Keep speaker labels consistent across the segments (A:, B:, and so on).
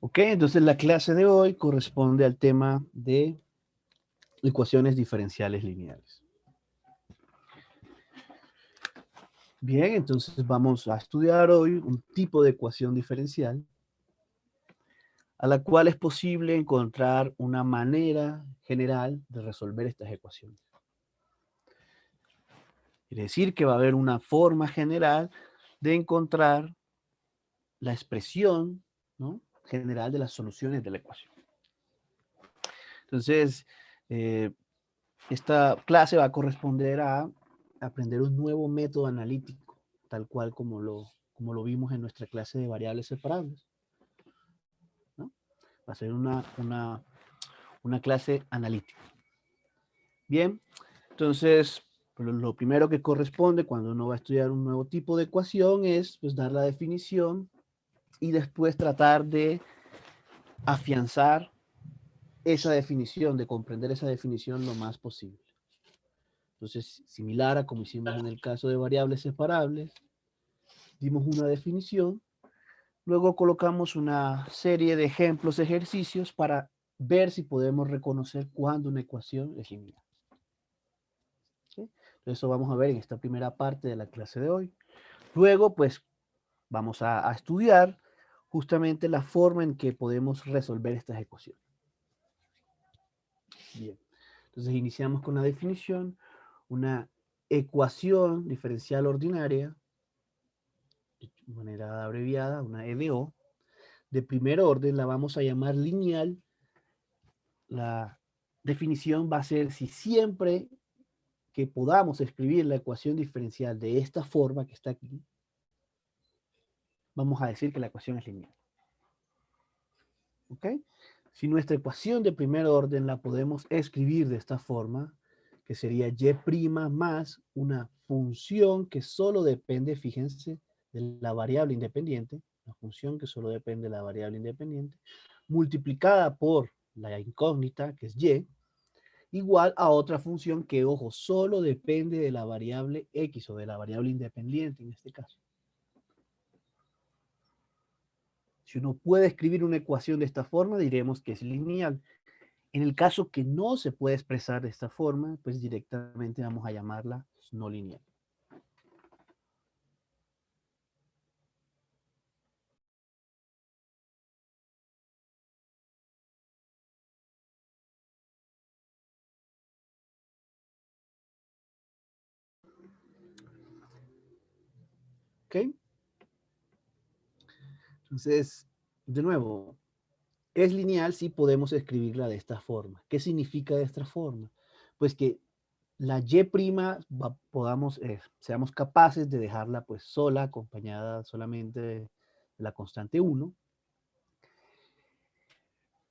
A: Ok, entonces la clase de hoy corresponde al tema de ecuaciones diferenciales lineales. Bien, entonces vamos a estudiar hoy un tipo de ecuación diferencial a la cual es posible encontrar una manera general de resolver estas ecuaciones. Quiere decir que va a haber una forma general de encontrar la expresión, ¿no?, general de las soluciones de la ecuación. Entonces, esta clase va a corresponder a aprender un nuevo método analítico, tal cual como lo vimos en nuestra clase de variables separables, ¿no? Va a ser una clase analítica. Bien, entonces, lo primero que corresponde cuando uno va a estudiar un nuevo tipo de ecuación es, pues, dar la definición y después tratar de afianzar esa definición, de comprender esa definición lo más posible. Entonces, similar a como hicimos en el caso de variables separables, dimos una definición, luego colocamos una serie de ejemplos, ejercicios para ver si podemos reconocer cuándo una ecuación es lineal. ¿Sí? Eso vamos a ver en esta primera parte de la clase de hoy. Luego, pues, vamos a estudiar justamente la forma en que podemos resolver estas ecuaciones. Bien, entonces iniciamos con la definición. Una ecuación diferencial ordinaria, de manera abreviada, una EDO, de primer orden la vamos a llamar lineal. La definición va a ser si siempre que podamos escribir la ecuación diferencial de esta forma que está aquí, vamos a decir que la ecuación es lineal. ¿Ok? Si nuestra ecuación de primer orden la podemos escribir de esta forma, que sería y' más una función que solo depende, fíjense, de la variable independiente, una función que solo depende de la variable independiente, multiplicada por la incógnita, que es y, igual a otra función que, ojo, solo depende de la variable x o de la variable independiente en este caso. Si uno puede escribir una ecuación de esta forma, diremos que es lineal. En el caso que no se puede expresar de esta forma, pues directamente vamos a llamarla no lineal. ¿Ok? Entonces, de nuevo, es lineal si podemos escribirla de esta forma. ¿Qué significa de esta forma? Pues que la y' seamos capaces de dejarla pues sola, acompañada solamente de la constante 1.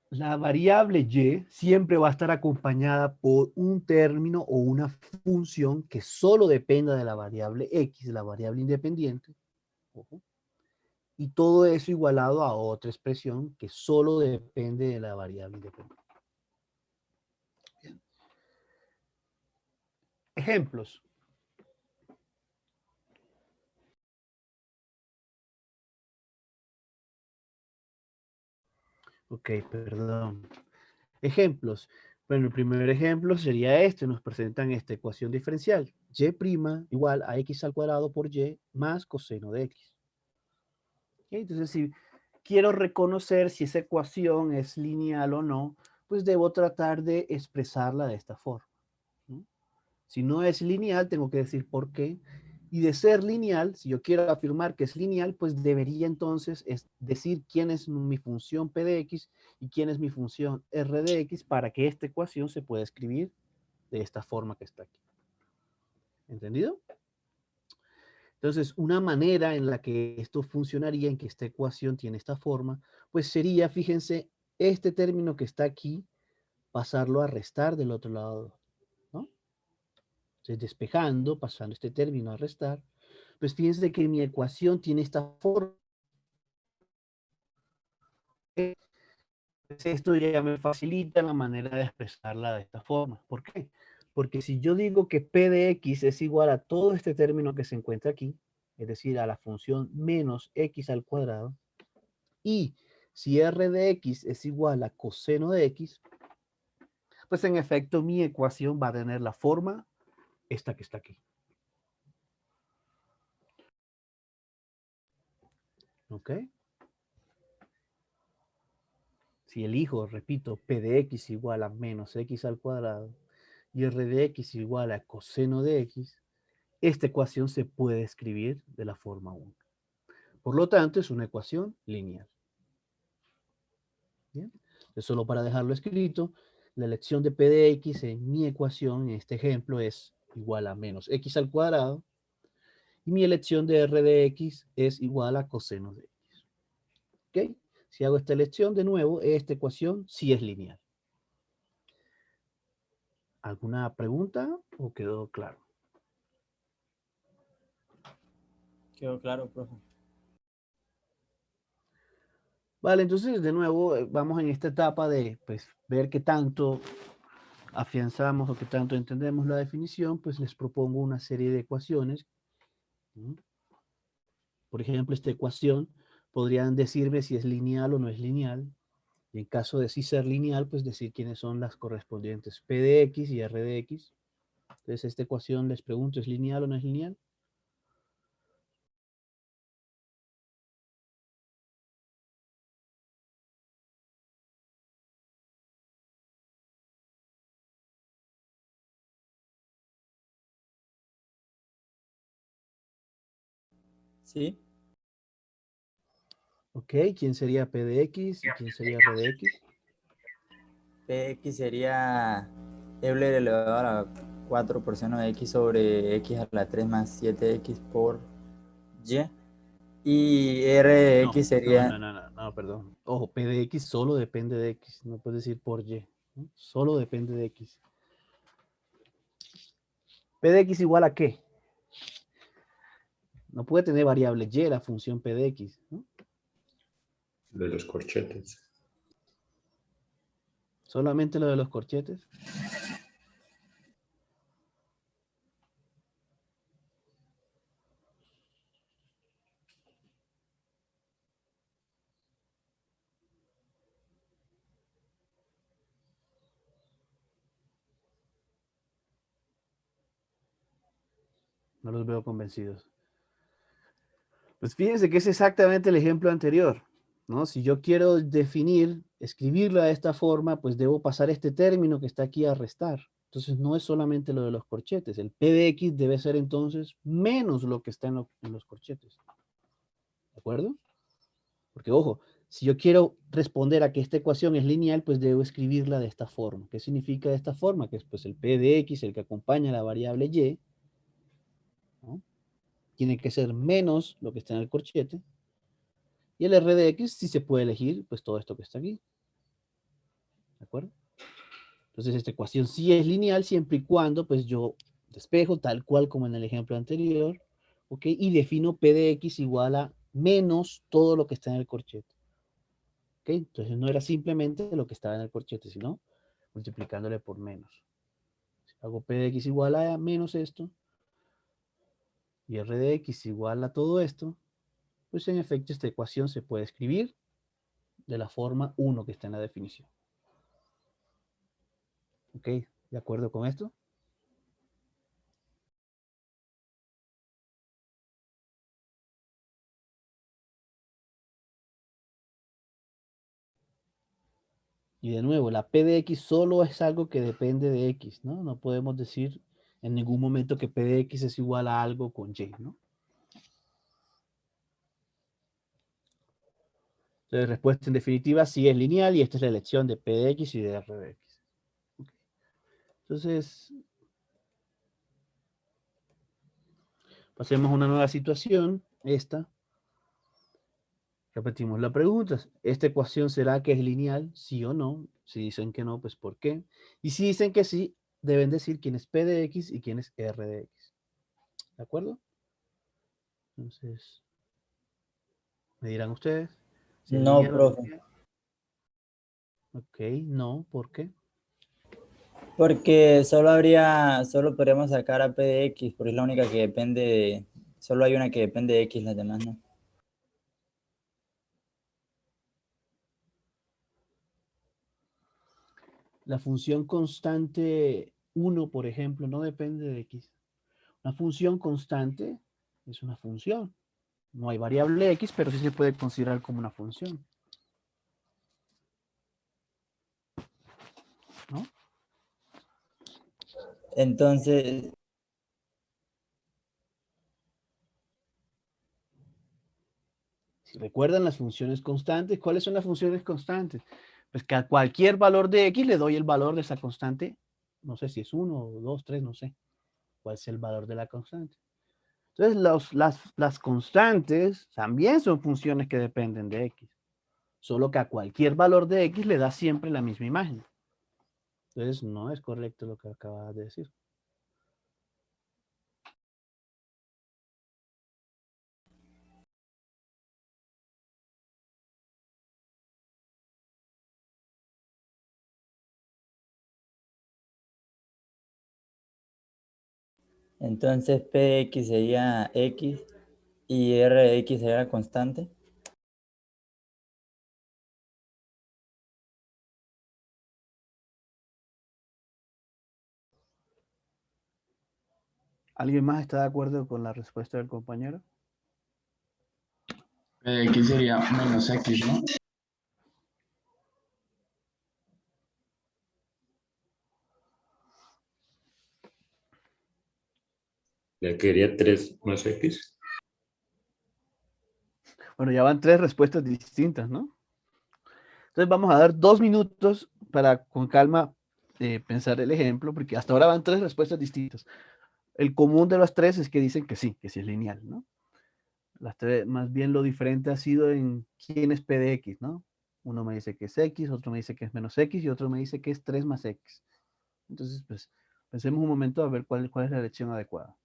A: La variable y siempre va a estar acompañada por un término o una función que solo dependa de la variable x, la variable independiente. Ojo. Y todo eso igualado a otra expresión que solo depende de la variable independiente. Bien. Ejemplos. Ok, perdón. Ejemplos. Bueno, el primer ejemplo sería este. Nos presentan esta ecuación diferencial. Y' igual a x al cuadrado por y más coseno de x. ¿Okay? Entonces, si quiero reconocer si esa ecuación es lineal o no, pues debo tratar de expresarla de esta forma, ¿no? Si no es lineal, tengo que decir por qué. Y de ser lineal, si yo quiero afirmar que es lineal, pues debería entonces decir quién es mi función p de x y quién es mi función r de x para que esta ecuación se pueda escribir de esta forma que está aquí. ¿Entendido? Entonces, una manera en la que esto funcionaría, en que esta ecuación tiene esta forma, pues sería, fíjense, este término que está aquí, pasarlo a restar del otro lado, ¿no? Entonces, despejando, pasando este término a restar, pues fíjense que mi ecuación tiene esta forma. Esto ya me facilita la manera de expresarla de esta forma. ¿Por qué? Porque si yo digo que p de x es igual a todo este término que se encuentra aquí, es decir, a la función menos x al cuadrado, y Si r de x es igual a coseno de x, pues en efecto mi ecuación va a tener la forma esta que está aquí. ¿Ok? Si elijo, repito, p de x igual a menos x al cuadrado y r de x igual a coseno de x, esta ecuación se puede escribir de la forma 1. Por lo tanto, es una ecuación lineal. ¿Bien? Entonces, solo para dejarlo escrito, la elección de p de x en mi ecuación, en este ejemplo, es igual a menos x al cuadrado, y mi elección de r de x es igual a coseno de x. ¿Ok? Si hago esta elección de nuevo, esta ecuación sí es lineal. ¿Alguna pregunta o quedó claro?
B: Quedó claro, profe.
A: Vale, entonces de nuevo vamos en esta etapa de pues, ver qué tanto afianzamos o qué tanto entendemos la definición, pues les propongo una serie de ecuaciones. ¿Mm? Por ejemplo, esta ecuación podrían decirme si es lineal o no es lineal. Y en caso de sí ser lineal, pues decir quiénes son las correspondientes P de X y R de X. Entonces, esta ecuación les pregunto, ¿es lineal o no es lineal?
B: Sí.
A: Ok, ¿quién sería P de X y quién sería R de X?
B: Px sería Euler elevado a la 4 por seno de x sobre x a la 3 más 7x por y. Y r de
A: No,
B: x sería,
A: no, perdón. Ojo, P de X solo depende de X, no puedes decir por Y, ¿no? Solo depende de X. ¿P de X igual a qué? No puede tener variable Y la función P de X, ¿no?
C: De los corchetes.
A: Solamente lo de los corchetes. No los veo convencidos. Pues fíjense que es exactamente el ejemplo anterior, ¿no? Si yo quiero definir, escribirlo de esta forma, pues debo pasar este término que está aquí a restar. Entonces no es solamente lo de los corchetes. El P de X debe ser entonces menos lo que está en los corchetes. ¿De acuerdo? Porque ojo, si yo quiero responder a que esta ecuación es lineal, pues debo escribirla de esta forma. ¿Qué significa de esta forma? Que es pues el P de X, el que acompaña a la variable Y, ¿no? Tiene que ser menos lo que está en el corchete. Y el R de X sí se puede elegir, pues todo esto que está aquí. ¿De acuerdo? Entonces esta ecuación sí es lineal siempre y cuando pues yo despejo tal cual como en el ejemplo anterior, ¿ok? Y defino P de X igual a menos todo lo que está en el corchete. ¿Ok? Entonces no era simplemente lo que estaba en el corchete, sino multiplicándole por menos. Si hago P de X igual a menos esto y R de X igual a todo esto, pues en efecto esta ecuación se puede escribir de la forma 1 que está en la definición. ¿Ok? ¿De acuerdo con esto? Y de nuevo, la P de X solo es algo que depende de X, ¿no? No podemos decir en ningún momento que P de X es igual a algo con Y, ¿no? Entonces, respuesta en definitiva sí es lineal y esta es la elección de P de X y de R de X. Okay. Entonces, pasemos a una nueva situación, esta. Repetimos la pregunta. ¿Esta ecuación será que es lineal? ¿Sí o no? Si dicen que no, pues ¿por qué? Y si dicen que sí, deben decir quién es P de X y quién es R de X. ¿De acuerdo? Entonces, me dirán ustedes si es
B: no,
A: lineal o no es
B: profe,
A: lineal. Ok, no, ¿por qué?
B: porque solo podríamos sacar a p de x, porque es la única que depende, solo hay una que depende de x, las demás no.
A: La función constante 1, por ejemplo, no depende de x. Una función constante es una función. No hay variable x, pero sí se puede considerar como una función, ¿no?
B: Entonces,
A: Si recuerdan las funciones constantes, ¿cuáles son las funciones constantes? Pues que a cualquier valor de x le doy el valor de esa constante. No sé si es 1, 2, 3, no sé cuál es el valor de la constante. Entonces, las constantes también son funciones que dependen de x, solo que a cualquier valor de x le da siempre la misma imagen. Entonces, no es correcto lo que acabas de decir.
B: entonces P de X sería X y R de X sería la constante.
A: ¿Alguien más está de acuerdo con la respuesta del compañero?
D: X sería menos X, ¿no?
C: Le quería 3 más X.
A: Bueno, ya van 3 respuestas distintas, ¿no? Entonces vamos a dar 2 minutos para con calma pensar el ejemplo, porque hasta ahora van 3 respuestas distintas. El común de las 3 es que dicen que sí es lineal, ¿no? Las 3, más bien lo diferente ha sido en quién es P de X, ¿no? Uno me dice que es X, otro me dice que es menos X y otro me dice que es 3 más X. Entonces, pues, pensemos un momento a ver cuál es la elección adecuada.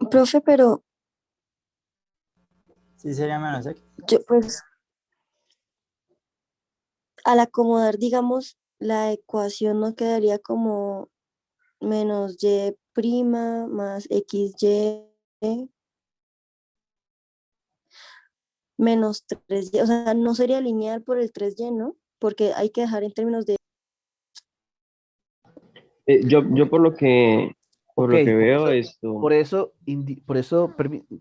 E: Profe, pero
B: Sí, sería menos X.
E: yo pues al acomodar, digamos, la ecuación no quedaría como menos y prima más xy menos 3y, o sea, no sería lineal por el 3y, ¿no? Porque hay que dejar en términos de...
F: Yo por
A: Ok,
F: lo que veo esto,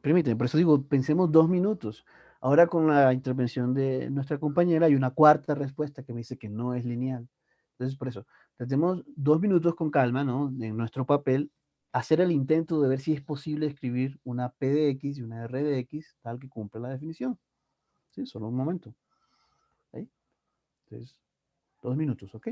A: permíteme, por eso digo, pensemos 2 minutos. Ahora con la intervención de nuestra compañera hay una cuarta respuesta que me dice que no es lineal. Entonces, por eso, tenemos 2 minutos con calma, ¿no? En nuestro papel, hacer el intento de ver si es posible escribir una P de X y una R de X tal que cumpla la definición. Sí, solo un momento. ¿Ahí? Entonces, 2 minutos, ¿ok?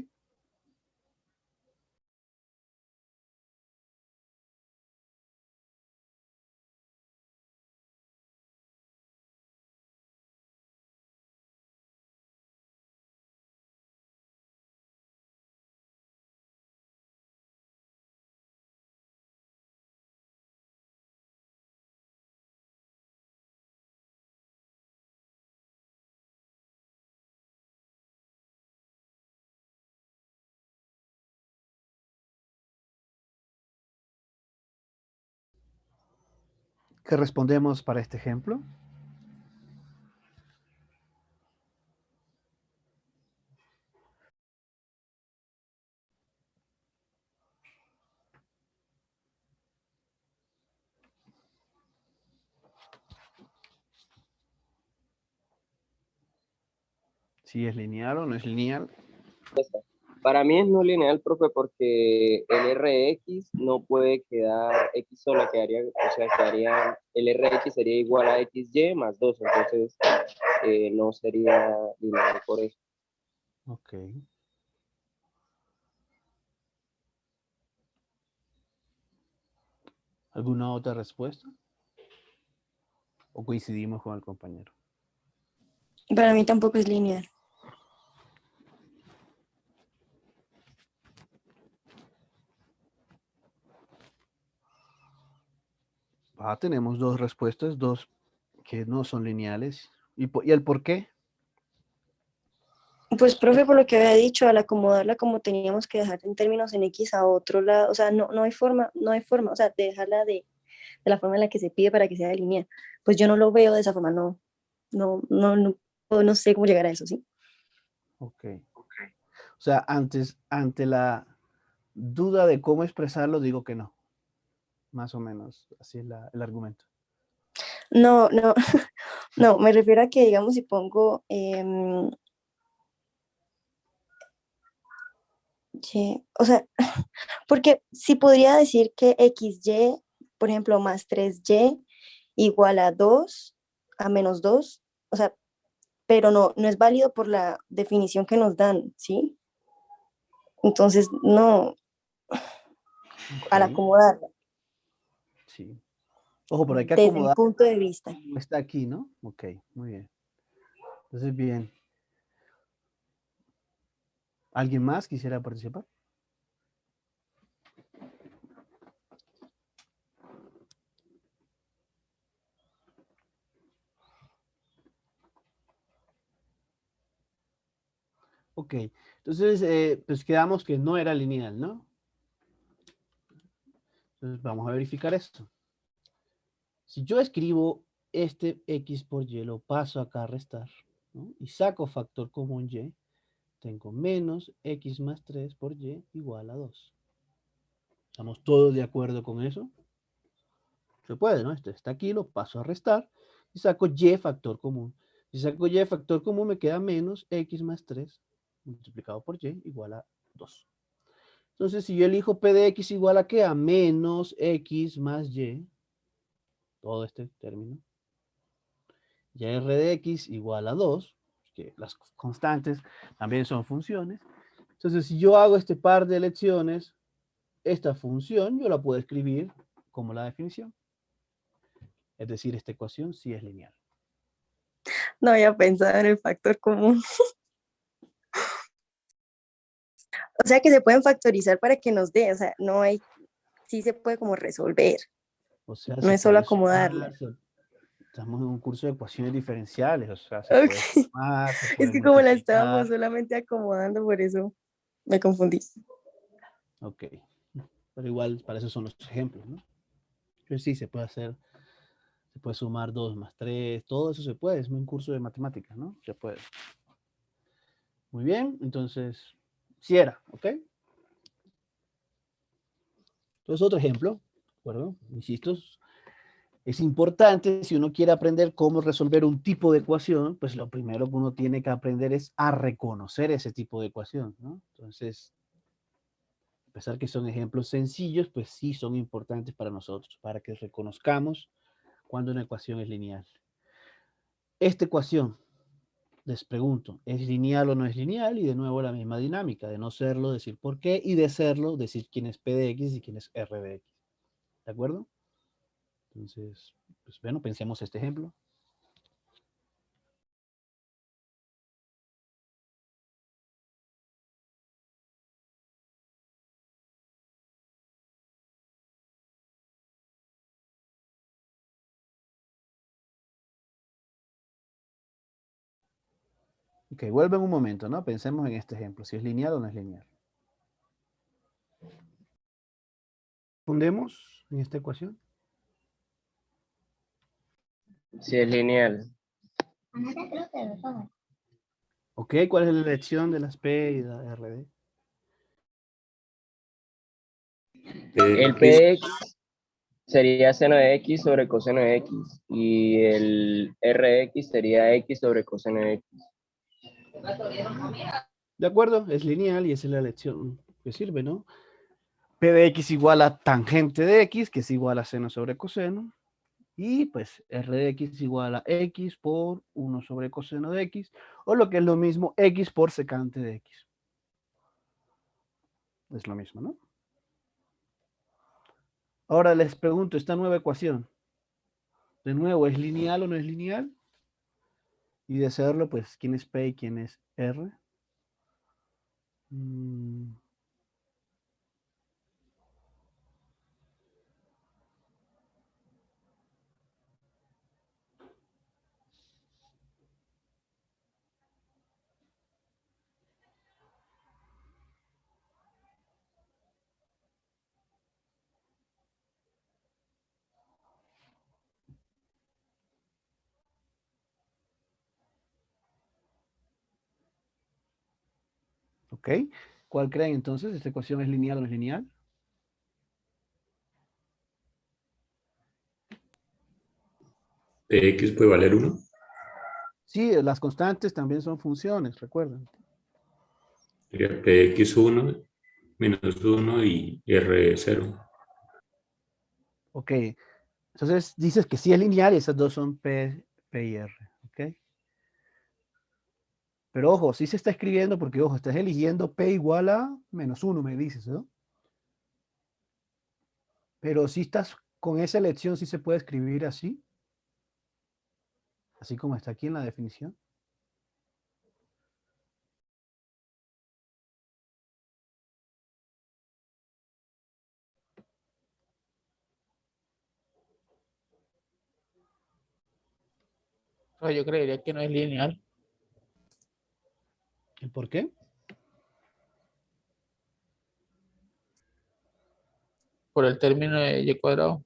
A: ¿Qué respondemos para este ejemplo? Si es lineal o no es lineal.
F: para mí es no lineal, profe, porque el Rx no puede quedar X sola, quedaría, o sea, quedaría, el Rx sería igual a XY más 2, entonces no sería lineal por eso.
A: Ok. ¿Alguna otra respuesta? ¿O coincidimos con el compañero?
E: Para mí tampoco es lineal.
A: Tenemos 2 respuestas, 2 que no son lineales. ¿Y el por qué?
E: Pues, profe, por lo que había dicho, al acomodarla como teníamos que dejar en términos en X a otro lado, o sea, no hay forma, o sea, de dejarla de la forma en la que se pide para que sea lineal. Pues yo no lo veo de esa forma, no sé cómo llegar a eso, ¿sí?
A: Ok. O sea, ante la duda de cómo expresarlo, digo que no. Más o menos, así es el argumento.
E: No, no, no, me refiero a que, digamos, si pongo o sea, porque si podría decir que XY, por ejemplo, más 3Y igual a 2, a menos 2, o sea, pero no es válido por la definición que nos dan, ¿sí? Entonces, no, al
A: Ok,
E: acomodarla,
A: sí. Ojo, pero hay que
E: desde mi
A: acomodar
E: punto de vista.
A: como está aquí, ¿no? Ok, muy bien. Entonces, bien. ¿Alguien más quisiera participar? Ok, entonces, pues quedamos que no era lineal, ¿no? Entonces, vamos a verificar esto. Si yo escribo este X por Y, lo paso acá a restar, ¿no? Y saco factor común Y, tengo menos X más 3 por Y igual a 2. ¿Estamos todos de acuerdo con eso? Se puede, ¿no? Esto está aquí, lo paso a restar y saco Y factor común. Si saco Y factor común, me queda menos X más 3 multiplicado por Y igual a 2. Entonces, si yo elijo P de X igual a ¿qué? A menos X más Y, todo este término, y R de X igual a 2, que las constantes también son funciones. Entonces, si yo hago este par de elecciones, esta función yo la puedo escribir como la definición. Es decir, esta ecuación sí es lineal.
E: No había pensado en el factor común. O sea que se pueden factorizar para que nos dé, o sea, no hay, sí se puede como resolver,
A: O sea,
E: no
A: se
E: es solo
A: puede sumar,
E: acomodarla.
A: estamos en un curso de ecuaciones diferenciales, o sea, se puede
E: Ok.
A: sumar, se
E: Es
A: puede
E: que como la estábamos
A: multiplicar.
E: solamente acomodando, por eso me confundí.
A: Ok, pero igual para eso son los ejemplos, ¿no? Entonces sí, se puede hacer, se puede sumar 2 más 3, todo eso se puede, es un curso de matemáticas, ¿no? Se puede. Muy bien, entonces, si era, ¿ok? Entonces otro ejemplo, ¿de acuerdo? Insisto, es importante si uno quiere aprender cómo resolver un tipo de ecuación, pues lo primero que uno tiene que aprender es a reconocer ese tipo de ecuación, ¿no? Entonces, a pesar que son ejemplos sencillos, pues sí son importantes para nosotros, para que reconozcamos cuando una ecuación es lineal. Esta ecuación, les pregunto, ¿es lineal o no es lineal? Y de nuevo la misma dinámica, de no serlo, decir por qué, y de serlo, decir quién es P de X y quién es R de X. ¿De acuerdo? Entonces, pues bueno, pensemos este ejemplo. Ok, vuelven un momento, ¿no? Pensemos en este ejemplo, si es lineal o no es lineal. ¿Respondemos en esta ecuación?
F: Si es lineal.
A: Ok, ¿cuál es la elección de las P y la RD?
F: El P de X sería seno de X sobre coseno de X y el R de X sería X sobre coseno de X.
A: De acuerdo, es lineal y esa es la elección que sirve, ¿no? P de X igual a tangente de X, que es igual a seno sobre coseno. Y pues R de X igual a X por 1 sobre coseno de X, o lo que es lo mismo, X por secante de X. Es lo mismo, ¿no? Ahora les pregunto, esta nueva ecuación, de nuevo, ¿es lineal o no es lineal? Y de serlo, pues, ¿quién es P y quién es R? Ok, ¿Ok? ¿Cuál creen entonces? ¿Esta ecuación es lineal o no es lineal?
C: Px puede valer 1.
A: Sí, las constantes también son funciones, recuerden.
C: Sería Px1 menos 1 y R0.
A: Ok, entonces dices que sí es lineal y esas dos son P y R. ¿Ok? Pero ojo, sí se está escribiendo porque, ojo, estás eligiendo P igual a menos 1, me dices, ¿no? Pero si estás con esa elección, sí se puede escribir así, así como está aquí en la definición.
G: Pero yo creería que no es lineal.
A: ¿El por qué?
G: Por el término de y cuadrado.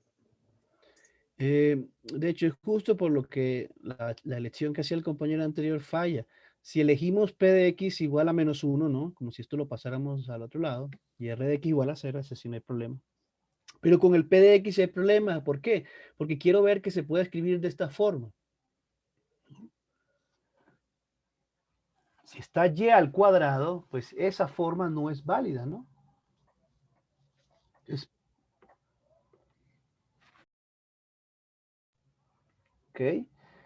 A: De hecho, es justo por lo que la elección que hacía el compañero anterior falla. Si elegimos P de X igual a menos 1, ¿no? Como si esto lo pasáramos al otro lado, y R de X igual a 0, ese sí no hay problema. Pero con el P de X hay problema. ¿Por qué? Porque quiero ver que se puede escribir de esta forma. Si está Y al cuadrado, pues esa forma no es válida, ¿no? Es, ¿ok?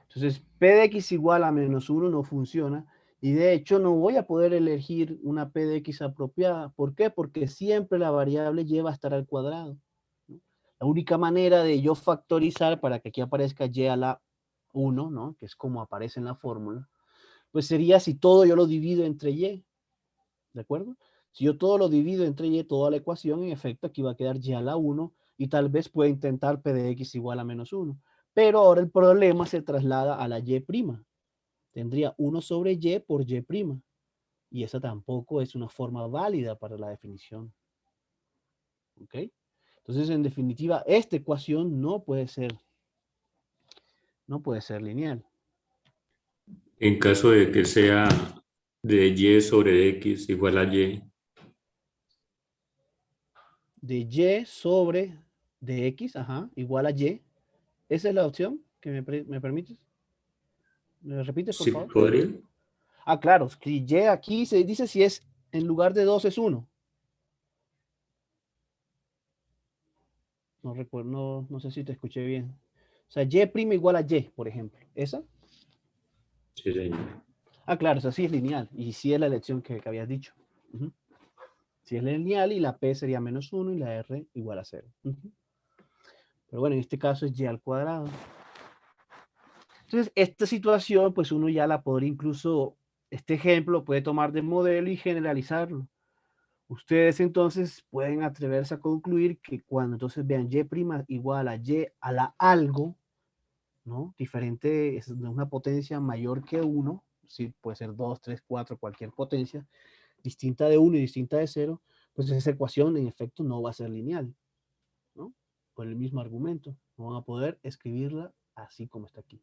A: Entonces, P de X igual a menos 1 no funciona. Y de hecho no voy a poder elegir una P de X apropiada. ¿Por qué? Porque siempre la variable Y va a estar al cuadrado, ¿no? La única manera de yo factorizar para que aquí aparezca Y a la 1, ¿no? Que es como aparece en la fórmula, pues sería si todo yo lo divido entre Y, ¿de acuerdo? Si yo todo lo divido entre Y, toda la ecuación, en efecto, aquí va a quedar Y a la 1 y tal vez pueda intentar P de X igual a menos 1. Pero ahora el problema se traslada a la Y'. Tendría 1 sobre Y por Y'. Y esa tampoco es una forma válida para la definición. ¿Ok? Entonces, en definitiva, esta ecuación no puede ser lineal.
C: En caso de que sea de Y sobre X igual a Y,
A: De Y sobre de X, ajá, igual a Y. Esa es la opción que me permites. ¿Me lo repites, por
C: sí
A: favor?
C: podría.
A: Ah, claro, si Y aquí se dice si es en lugar de 2 es 1. No recuerdo, no sé si te escuché bien. O sea, Y' igual a Y, por ejemplo. ¿Esa?
C: Sí, señor.
A: Ah, claro, esa sí es lineal. Y sí es la elección que habías dicho. Ujú. Si es lineal y la P sería menos 1 y la R igual a 0. Ujú. Pero bueno, en este caso es Y al cuadrado. Entonces, esta situación, pues uno ya la podría incluso, este ejemplo puede tomar de modelo y generalizarlo. Ustedes entonces pueden atreverse a concluir que cuando entonces vean Y' igual a Y a la algo, ¿no? Diferente, es de una potencia mayor que 1, sí, puede ser 2, 3, 4, cualquier potencia, distinta de 1 y distinta de 0, pues esa ecuación en efecto no va a ser lineal, ¿no? Por el mismo argumento, no van a poder escribirla así como está aquí.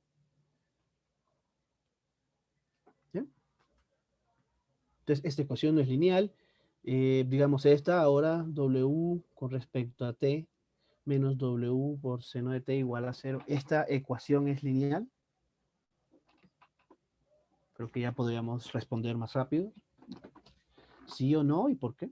A: ¿Sí? Entonces, esta ecuación no es lineal. Digamos esta, ahora W con respecto a T menos W por seno de T igual a 0. ¿Esta ecuación es lineal? Creo que ya podríamos responder más rápido. ¿Sí o no? ¿Y por qué?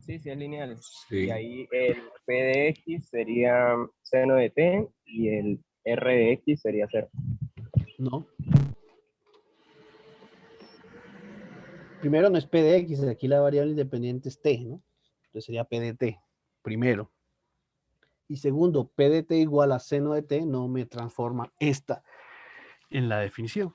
F: Sí, sí es lineal.
C: Sí.
F: Y ahí el P de X sería seno de T y el R de X sería 0.
A: No. Primero no es P de X, aquí la variable independiente es T, ¿no? Entonces sería P de T, primero. Y segundo, P de T igual a seno de T no me transforma esta en la definición.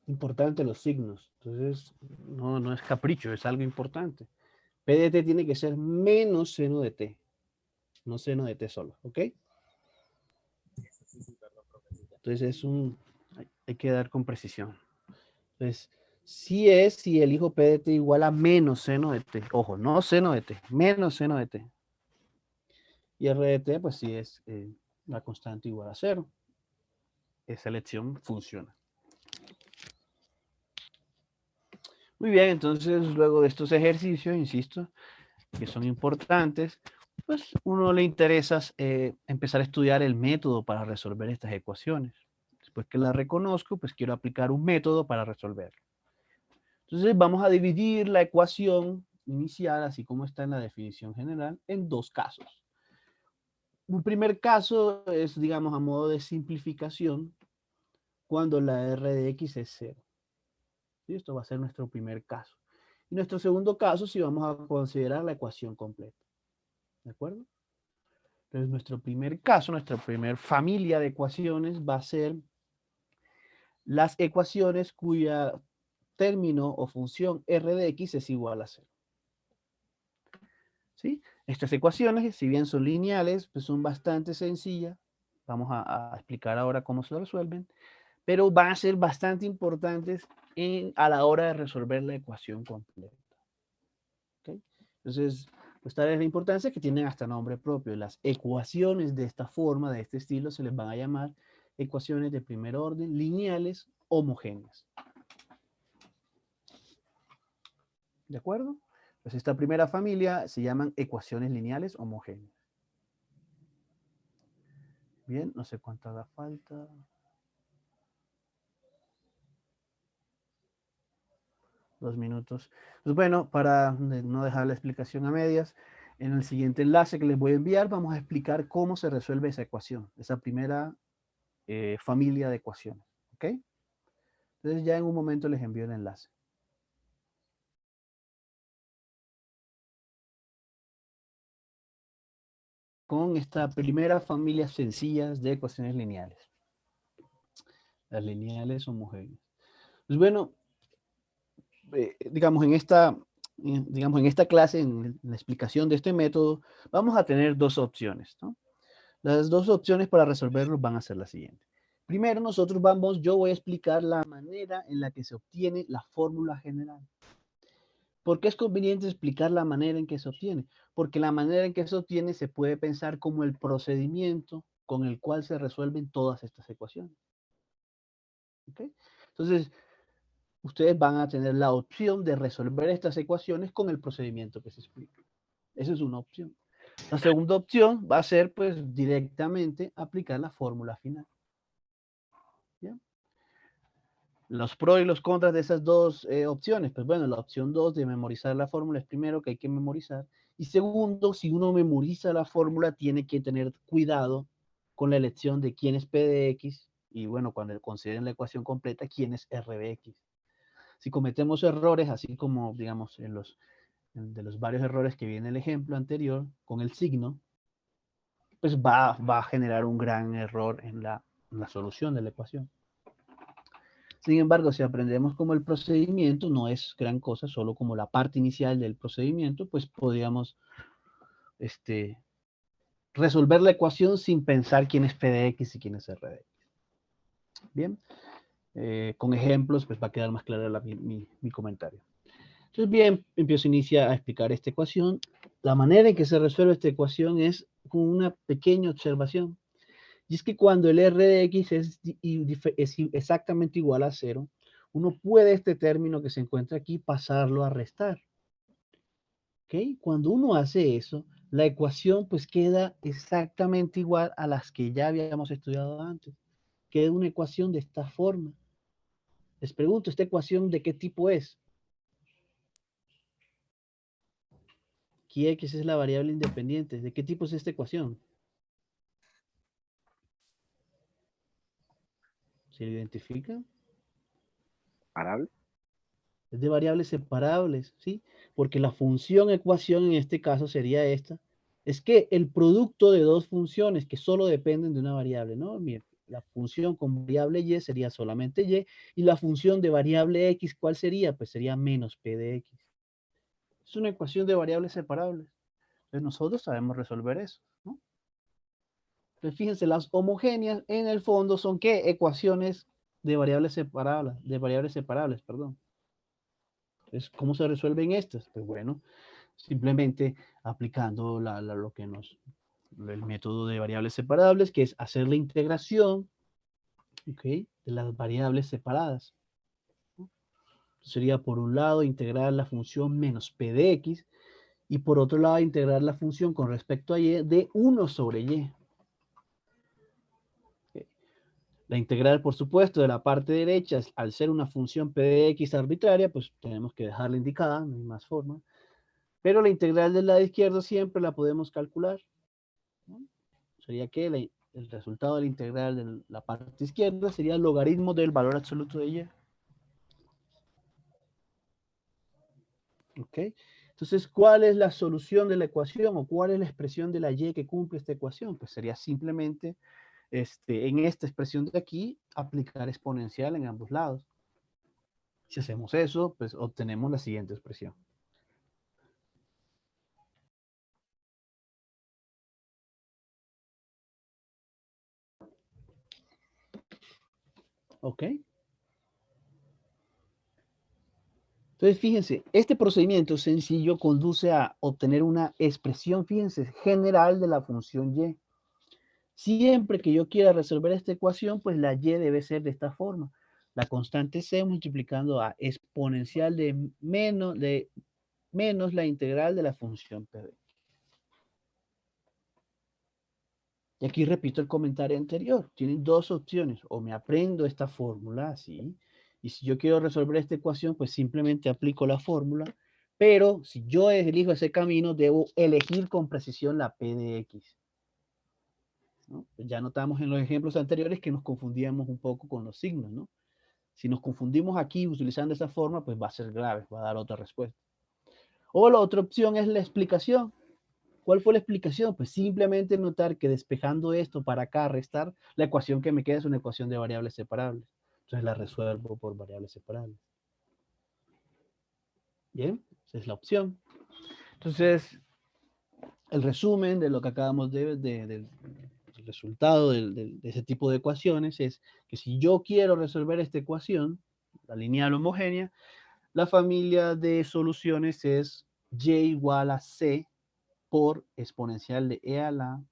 A: Importante los signos. Entonces, no es capricho, es algo importante. P de T tiene que ser menos seno de T, no seno de T solo, ¿ok? Entonces hay que dar con precisión. Entonces, si elijo P de t igual a menos seno de t. Ojo, no seno de t, menos seno de t. Y R de t, pues sí es la constante igual a 0. Esa elección funciona. Muy bien, entonces luego de estos ejercicios, insisto, que son importantes, pues uno le interesa empezar a estudiar el método para resolver estas ecuaciones. Después que las reconozco, pues quiero aplicar un método para resolverlo. Entonces vamos a dividir la ecuación inicial, así como está en la definición general, en dos casos. Un primer caso es, digamos, a modo de simplificación, cuando la R de X es 0. ¿Sí? Esto va a ser nuestro primer caso. Y nuestro segundo caso, si vamos a considerar la ecuación completa. ¿De acuerdo? Entonces, nuestro primer caso, nuestra primera familia de ecuaciones va a ser las ecuaciones cuya término o función R de X es igual a 0. ¿Sí? Estas ecuaciones, si bien son lineales, pues son bastante sencillas. Vamos a explicar ahora cómo se resuelven, pero van a ser bastante importantes a la hora de resolver la ecuación completa. ¿Okay? Entonces, pues tal es la importancia que tienen hasta nombre propio. Las ecuaciones de esta forma, de este estilo, se les van a llamar ecuaciones de primer orden, lineales, homogéneas. ¿De acuerdo? Pues esta primera familia se llaman ecuaciones lineales homogéneas. Bien, no sé cuánto haga falta. Dos minutos. Pues bueno, para no dejar la explicación a medias, en el siguiente enlace que les voy a enviar vamos a explicar cómo se resuelve esa ecuación, esa primera familia de ecuaciones. ¿Ok? Entonces ya en un momento les envío el enlace. Con esta primera familia sencilla de ecuaciones lineales. Las lineales homogéneas. Pues bueno, digamos en esta clase, en la explicación de este método, vamos a tener dos opciones, ¿no? Las dos opciones para resolverlo van a ser las siguientes. Primero, yo voy a explicar la manera en la que se obtiene la fórmula general. ¿Por qué es conveniente explicar la manera en que se obtiene? Porque la manera en que se obtiene se puede pensar como el procedimiento con el cual se resuelven todas estas ecuaciones. ¿Ok? Entonces, ustedes van a tener la opción de resolver estas ecuaciones con el procedimiento que se explica. Esa es una opción. La segunda opción va a ser, pues, directamente aplicar la fórmula final. ¿Ya? Los pros y los contras de esas dos opciones. Pues bueno, la opción 2 de memorizar la fórmula es primero que hay que memorizar. Y segundo, si uno memoriza la fórmula, tiene que tener cuidado con la elección de quién es P de X. Y bueno, cuando consideren la ecuación completa, quién es R de X. Si cometemos errores, así como, digamos, de los varios errores que viene el ejemplo anterior, con el signo, pues va a generar un gran error en la solución de la ecuación. Sin embargo, si aprendemos como el procedimiento, no es gran cosa, solo como la parte inicial del procedimiento, pues podríamos resolver la ecuación sin pensar quién es P de X y quién es R de X. Bien, con ejemplos, pues va a quedar más claro mi comentario. Entonces, bien, empiezo a explicar esta ecuación. La manera en que se resuelve esta ecuación es con una pequeña observación. Y es que cuando el R de X es exactamente igual a 0, uno puede este término que se encuentra aquí pasarlo a restar. ¿Ok? Cuando uno hace eso, la ecuación pues queda exactamente igual a las que ya habíamos estudiado antes. Queda una ecuación de esta forma. Les pregunto, ¿esta ecuación de qué tipo es? Aquí X es la variable independiente. ¿De qué tipo es esta ecuación? ¿Se lo identifica?
F: ¿Parable?
A: Es de variables separables, ¿sí? Porque la función ecuación en este caso sería esta. Es que el producto de dos funciones que solo dependen de una variable, ¿no? Miren, la función con variable y sería solamente y, y la función de variable x, ¿cuál sería? Pues sería menos p de x. Es una ecuación de variables separables. Entonces nosotros sabemos resolver eso, ¿no? Entonces, fíjense, las homogéneas en el fondo son ¿qué? Ecuaciones de variables separables, perdón. Entonces, ¿cómo se resuelven estas? Pues bueno, simplemente aplicando lo que el método de variables separables, que es hacer la integración, ¿ok? De las variables separadas. Sería por un lado integrar la función menos p de x y por otro lado integrar la función con respecto a y de 1 sobre y. La integral, por supuesto, de la parte derecha, al ser una función p de x arbitraria, pues tenemos que dejarla indicada, no hay más forma. Pero la integral del lado izquierdo siempre la podemos calcular, ¿no? Sería que el resultado de la integral de la parte izquierda sería el logaritmo del valor absoluto de y. ¿Ok? Entonces, ¿cuál es la solución de la ecuación o cuál es la expresión de la y que cumple esta ecuación? Pues sería simplemente, en esta expresión de aquí, aplicar exponencial en ambos lados. Si hacemos eso, pues obtenemos la siguiente expresión. ¿Ok? Entonces, fíjense, este procedimiento sencillo conduce a obtener una expresión, fíjense, general de la función y. Siempre que yo quiera resolver esta ecuación, pues la y debe ser de esta forma. La constante c multiplicando a exponencial de menos la integral de la función p de. Y aquí repito el comentario anterior. Tienen dos opciones. O me aprendo esta fórmula así. Y si yo quiero resolver esta ecuación, pues simplemente aplico la fórmula. Pero si yo elijo ese camino, debo elegir con precisión la p de x, ¿no? Ya notamos en los ejemplos anteriores que nos confundíamos un poco con los signos, ¿no? Si nos confundimos aquí utilizando esa forma, pues va a ser grave, va a dar otra respuesta. O la otra opción es la explicación. ¿Cuál fue la explicación? Pues simplemente notar que despejando esto para acá, restar, la ecuación que me queda es una ecuación de variables separables. Entonces la resuelvo por variables separables. Bien, esa es la opción. Entonces, el resumen de lo que acabamos del resultado de ese tipo de ecuaciones es que si yo quiero resolver esta ecuación, la lineal homogénea, la familia de soluciones es y igual a c por exponencial de e a la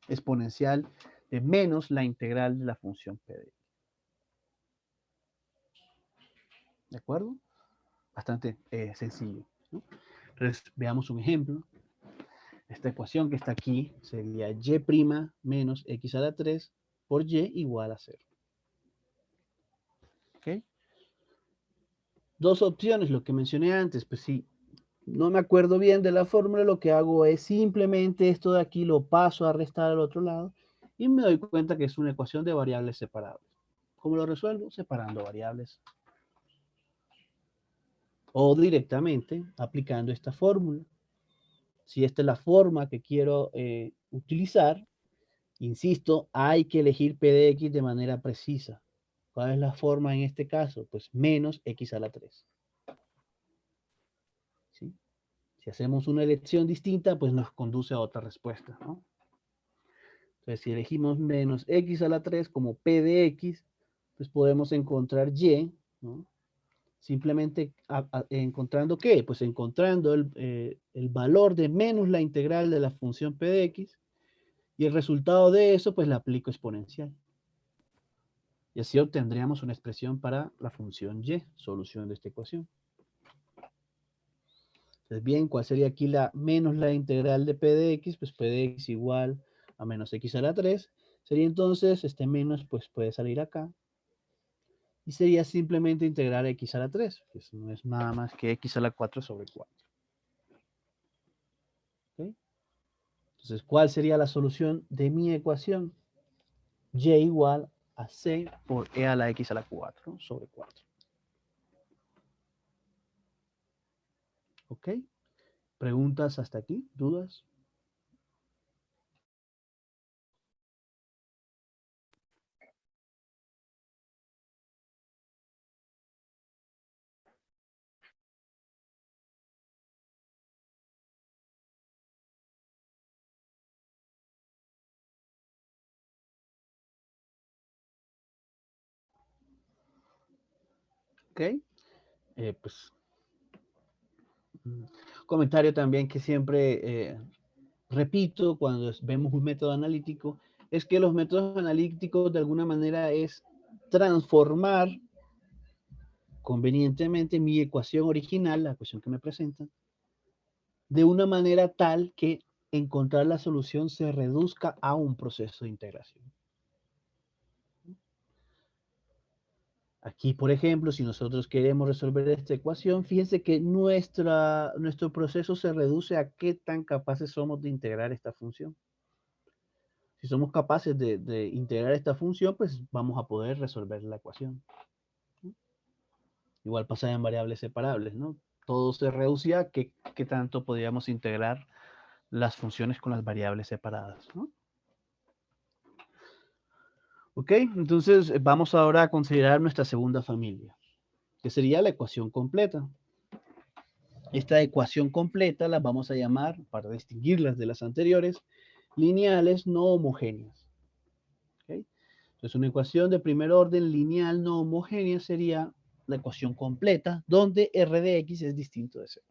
A: exponencial de menos la integral de la función p de x. ¿De acuerdo? Bastante sencillo, ¿no? Entonces, veamos un ejemplo. Esta ecuación que está aquí sería y' menos x a la 3 por y igual a 0. ¿Ok? Dos opciones, lo que mencioné antes, pues sí, no me acuerdo bien de la fórmula, lo que hago es simplemente esto de aquí lo paso a restar al otro lado y me doy cuenta que es una ecuación de variables separables. ¿Cómo lo resuelvo? Separando variables. O directamente aplicando esta fórmula. Si esta es la forma que quiero utilizar, insisto, hay que elegir p de x de manera precisa. ¿Cuál es la forma en este caso? Pues menos x a la 3. ¿Sí? Si hacemos una elección distinta, pues nos conduce a otra respuesta, ¿no? Entonces, si elegimos menos x a la 3 como p de x, pues podemos encontrar y, ¿no? Simplemente encontrando ¿qué? Pues encontrando el valor de menos la integral de la función p de x, y el resultado de eso, pues la aplico exponencial. Y así obtendríamos una expresión para la función y, solución de esta ecuación. Entonces, bien, ¿cuál sería aquí la menos la integral de p de x? Pues p de x igual a menos x a la 3. Sería entonces, este menos, pues puede salir acá. Y sería simplemente integrar x a la 3, que eso no es nada más que x a la 4 sobre 4. ¿Okay? Entonces, ¿cuál sería la solución de mi ecuación? Y igual a c por e a la x a la 4 sobre 4. ¿Ok? ¿Preguntas hasta aquí? ¿Dudas? ¿Ok? Pues, comentario también que siempre repito cuando vemos un método analítico, es que los métodos analíticos de alguna manera es transformar convenientemente mi ecuación original, la ecuación que me presentan, de una manera tal que encontrar la solución se reduzca a un proceso de integración. Aquí, por ejemplo, si nosotros queremos resolver esta ecuación, fíjense que nuestro proceso se reduce a qué tan capaces somos de integrar esta función. Si somos capaces de integrar esta función, pues vamos a poder resolver la ecuación. Igual pasa en variables separables, ¿no? Todo se reducía a qué tanto podríamos integrar las funciones con las variables separadas, ¿no? Ok, entonces vamos ahora a considerar nuestra segunda familia, que sería la ecuación completa. Esta ecuación completa la vamos a llamar, para distinguirlas de las anteriores, lineales no homogéneas. ¿Okay? Entonces una ecuación de primer orden lineal no homogénea sería la ecuación completa, donde R de X es distinto de 0.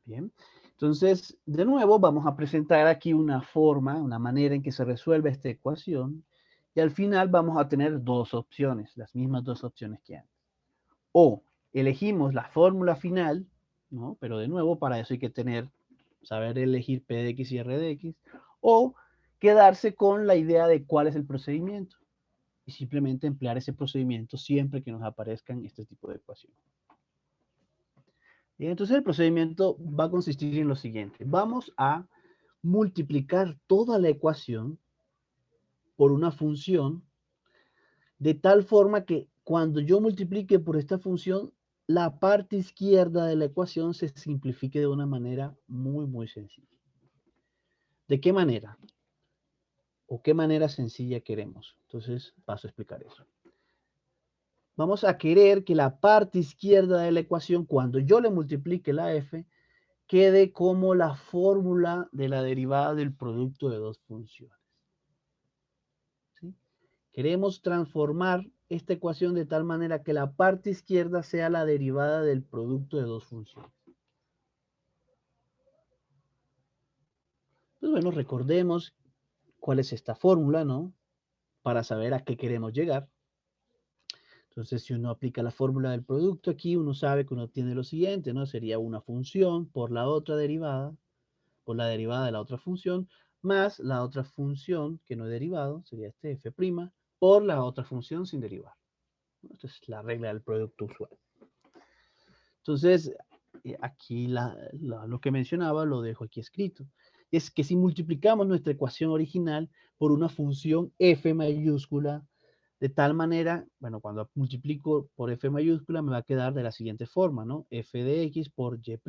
A: Bien, entonces de nuevo vamos a presentar aquí una forma, una manera en que se resuelve esta ecuación, y al final vamos a tener dos opciones, las mismas dos opciones que antes. O elegimos la fórmula final, ¿no? Pero de nuevo para eso hay que saber elegir P de X y R de X, o quedarse con la idea de cuál es el procedimiento y simplemente emplear ese procedimiento siempre que nos aparezcan este tipo de ecuaciones. Y entonces el procedimiento va a consistir en lo siguiente. Vamos a multiplicar toda la ecuación por una función de tal forma que cuando yo multiplique por esta función, la parte izquierda de la ecuación se simplifique de una manera muy, muy sencilla. ¿De qué manera? ¿O qué manera sencilla queremos? Entonces paso a explicar eso. Vamos a querer que la parte izquierda de la ecuación, cuando yo le multiplique la f, quede como la fórmula de la derivada del producto de dos funciones. ¿Sí? Queremos transformar esta ecuación de tal manera que la parte izquierda sea la derivada del producto de dos funciones. Pues bueno, recordemos cuál es esta fórmula, ¿no? Para saber a qué queremos llegar. Entonces, si uno aplica la fórmula del producto aquí, uno sabe que uno tiene lo siguiente, ¿no? Sería una función por la otra derivada, por la derivada de la otra función, más la otra función que no he derivado, sería este f', por la otra función sin derivar. Esta es la regla del producto usual. Entonces, aquí lo que mencionaba lo dejo aquí escrito. Es que si multiplicamos nuestra ecuación original por una función f mayúscula, de tal manera, bueno, cuando multiplico por f mayúscula me va a quedar de la siguiente forma, ¿no? F de x por y'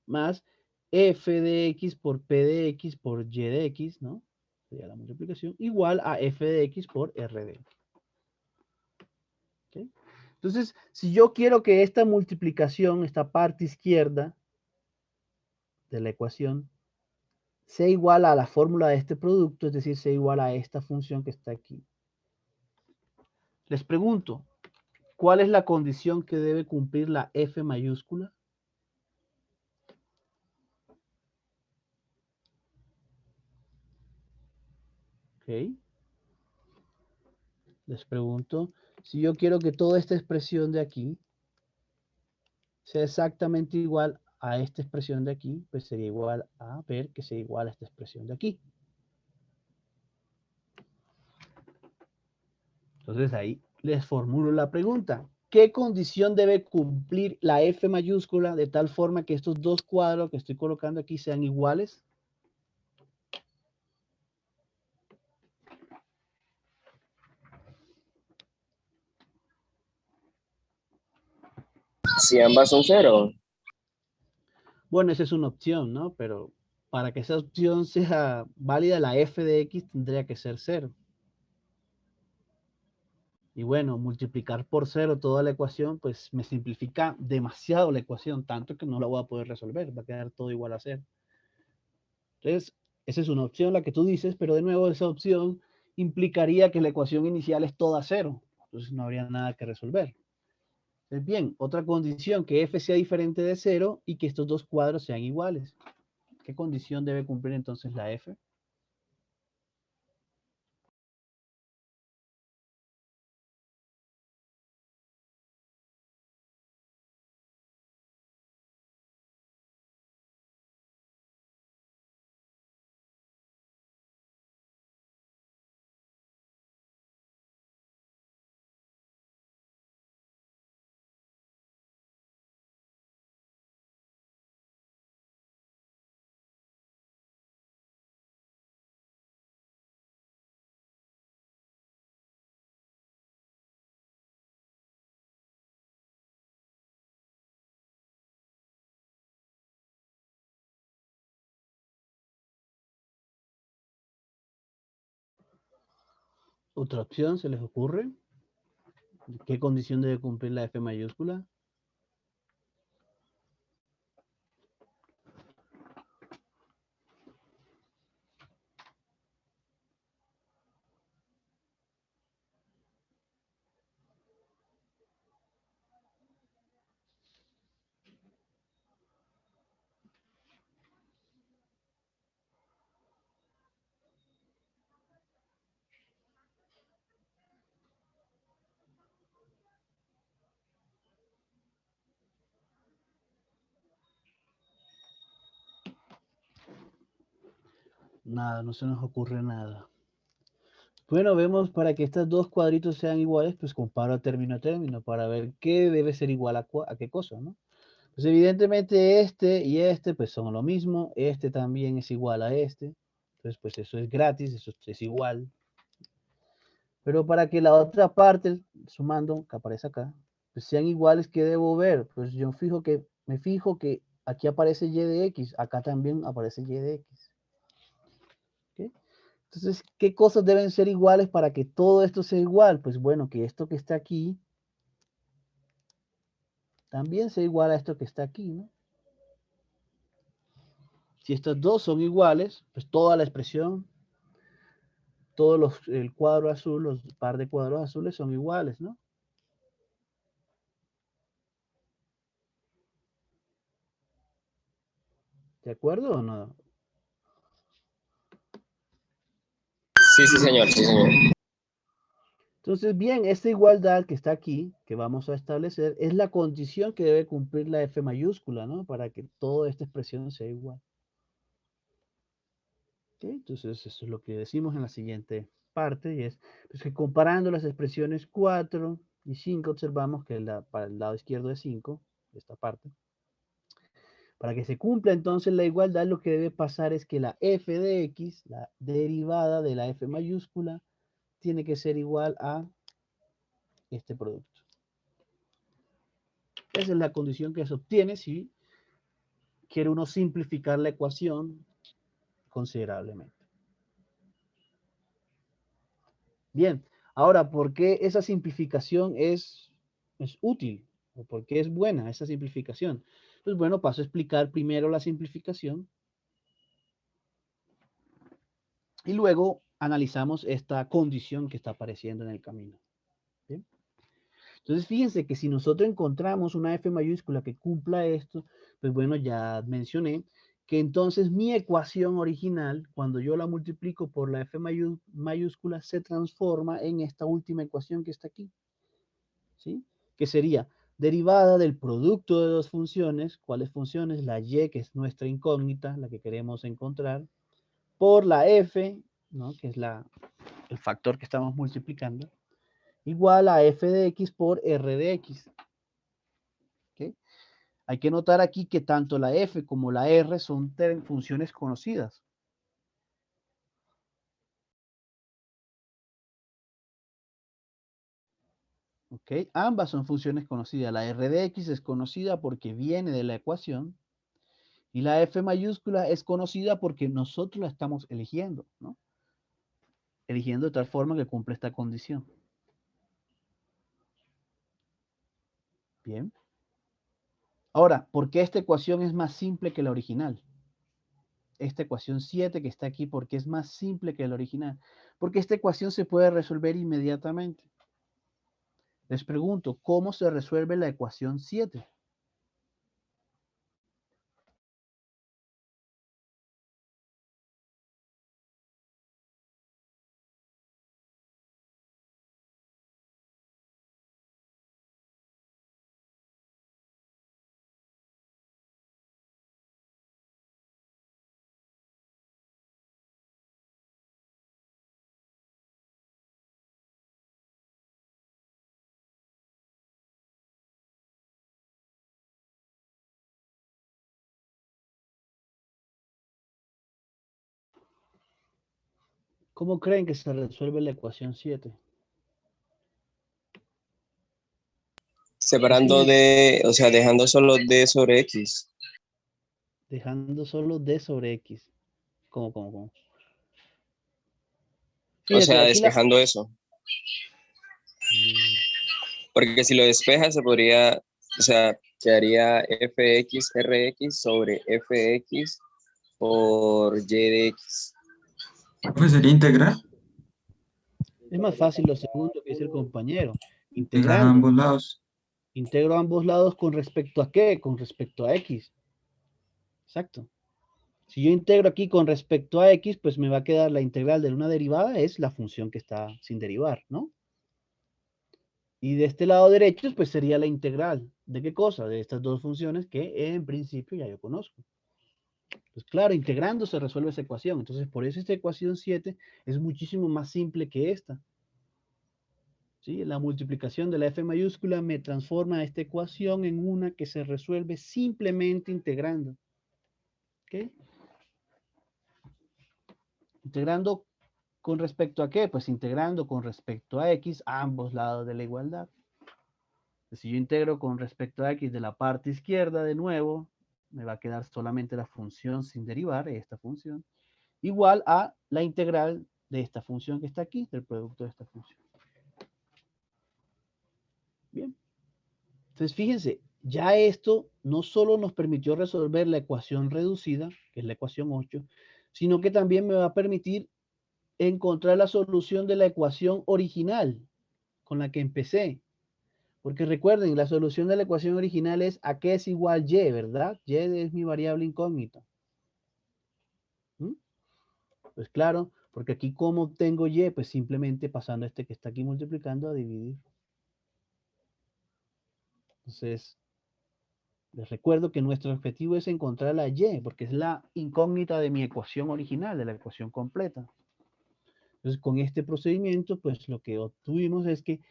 A: más f de x por p de x por y de x, ¿no? Sería la multiplicación, igual a f de x por r de x. ¿Okay? Entonces, si yo quiero que esta multiplicación, esta parte izquierda de la ecuación, sea igual a la fórmula de este producto, es decir, sea igual a esta función que está aquí. Les pregunto, ¿cuál es la condición que debe cumplir la f mayúscula? ¿Ok? Les pregunto, si yo quiero que toda esta expresión de aquí sea exactamente igual a esta expresión de aquí, pues sería igual a ver que sea igual a esta expresión de aquí. Entonces ahí les formulo la pregunta. ¿Qué condición debe cumplir la f mayúscula de tal forma que estos dos cuadros que estoy colocando aquí sean iguales?
F: Si ambas son 0.
A: Bueno, esa es una opción, ¿no? Pero para que esa opción sea válida, la f de x tendría que ser 0. Y bueno, multiplicar por 0 toda la ecuación, pues me simplifica demasiado la ecuación, tanto que no la voy a poder resolver, va a quedar todo igual a 0. Entonces, Esa es una opción, la que tú dices, pero de nuevo esa opción implicaría que la ecuación inicial es toda cero. Entonces no habría nada que resolver. Entonces, bien, otra condición, que f sea diferente de cero y que estos dos cuadros sean iguales. ¿Qué condición debe cumplir entonces la f? Otra opción, ¿se les ocurre? ¿Qué condición debe cumplir la f mayúscula? Nada, no se nos ocurre nada. Bueno, vemos para que estos dos cuadritos sean iguales, pues comparo término a término para ver qué debe ser igual a qué cosa, ¿no? Pues evidentemente este y este pues son lo mismo, este también es igual a este, entonces pues eso es gratis, eso es igual. Pero para que la otra parte, sumando, que aparece acá, pues sean iguales, ¿qué debo ver? Pues yo me fijo que aquí aparece y de x, acá también aparece y de x. ¿Ok? Entonces, ¿qué cosas deben ser iguales para que todo esto sea igual? Pues bueno, que esto que está aquí también sea igual a esto que está aquí, ¿no? Si estos dos son iguales, pues toda la expresión, el cuadro azul, los par de cuadros azules son iguales, ¿no? ¿De acuerdo o no?
F: Sí, sí, señor, sí, señor.
A: Entonces, bien, esta igualdad que está aquí, que vamos a establecer, es la condición que debe cumplir la F mayúscula, ¿no? Para que toda esta expresión sea igual. ¿Ok? Entonces, eso es lo que decimos en la siguiente parte, y es pues, que comparando las expresiones 4 y 5, observamos que para el lado izquierdo es 5, esta parte. Para que se cumpla entonces la igualdad, lo que debe pasar es que la f de x, la derivada de la f mayúscula, tiene que ser igual a este producto. Esa es la condición que se obtiene si quiere uno simplificar la ecuación considerablemente. Bien, ahora, ¿por qué esa simplificación es útil? ¿O por qué es buena esa simplificación? Pues bueno, paso a explicar primero la simplificación y luego analizamos esta condición que está apareciendo en el camino. ¿Bien? Entonces, fíjense que si nosotros encontramos una F mayúscula que cumpla esto, pues bueno, ya mencioné que entonces mi ecuación original, cuando yo la multiplico por la F mayúscula, se transforma en esta última ecuación que está aquí, ¿sí? Que sería derivada del producto de dos funciones. ¿Cuáles funciones? La y, que es nuestra incógnita, la que queremos encontrar, por la f, ¿no? Que es el factor que estamos multiplicando, igual a f de x por r de x. ¿Okay? Hay que notar aquí que tanto la f como la r son funciones conocidas. ¿Okay? Ambas son funciones conocidas. La r de x es conocida porque viene de la ecuación y la f mayúscula es conocida porque nosotros la estamos eligiendo, ¿no? Eligiendo de tal forma que cumple esta condición. Bien. Ahora, ¿por qué esta ecuación es más simple que la original? esta ecuación 7 que está aquí porque es más simple que el original. Porque esta ecuación se puede resolver inmediatamente. Les pregunto, ¿cómo se resuelve la ecuación 7? ¿Cómo creen que se resuelve la ecuación 7?
F: Separando de, o sea, dejando solo d sobre x.
A: Dejando solo d sobre x. ¿Cómo?
F: O
A: Fíjense,
F: sea,
A: aquí la...
F: despejando eso. Porque si lo despeja se podría, o sea, quedaría fx, rx sobre fx por y de x.
D: Pues sería integrar.
A: Es más fácil lo segundo que dice el compañero.
D: Integrar a
A: Integrando.
D: ambos lados.
A: Integro ambos lados con respecto a qué? Con respecto a x. Exacto. Si yo integro aquí con respecto a x, pues me va a quedar la integral de una derivada, es la función que está sin derivar, ¿no? Y de este lado derecho, pues sería la integral. ¿De qué cosa? De estas dos funciones que en principio ya yo conozco. Pues claro, integrando se resuelve esa ecuación. Entonces, por eso esta ecuación 7 es muchísimo más simple que esta. ¿Sí? La multiplicación de la f mayúscula me transforma esta ecuación en una que se resuelve simplemente integrando. ¿Ok? Integrando ¿con respecto a qué? Pues integrando con respecto a x a ambos lados de la igualdad. Si yo integro con respecto a x de la parte izquierda, de nuevo, me va a quedar solamente la función sin derivar, esta función, igual a la integral de esta función que está aquí, del producto de esta función. Bien. Entonces, fíjense, ya esto no solo nos permitió resolver la ecuación reducida, que es la ecuación 8, sino que también me va a permitir encontrar la solución de la ecuación original con la que empecé. Porque recuerden, la solución de la ecuación original es a qué es igual y, ¿verdad? Y es mi variable incógnita. ¿Mm? Pues claro, porque aquí ¿cómo obtengo y? Pues simplemente pasando este que está aquí multiplicando a dividir. Entonces, les recuerdo que nuestro objetivo es encontrar la y, porque es la incógnita de mi ecuación original, de la ecuación completa. Entonces, con este procedimiento, pues lo que obtuvimos es que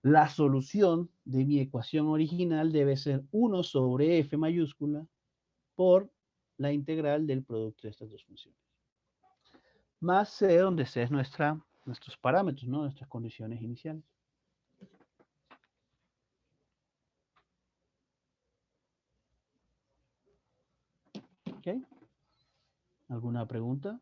A: la solución de mi ecuación original debe ser 1 sobre f mayúscula por la integral del producto de estas dos funciones. Más c, donde c es nuestros parámetros, ¿no? Nuestras condiciones iniciales. ¿Ok? ¿Alguna pregunta?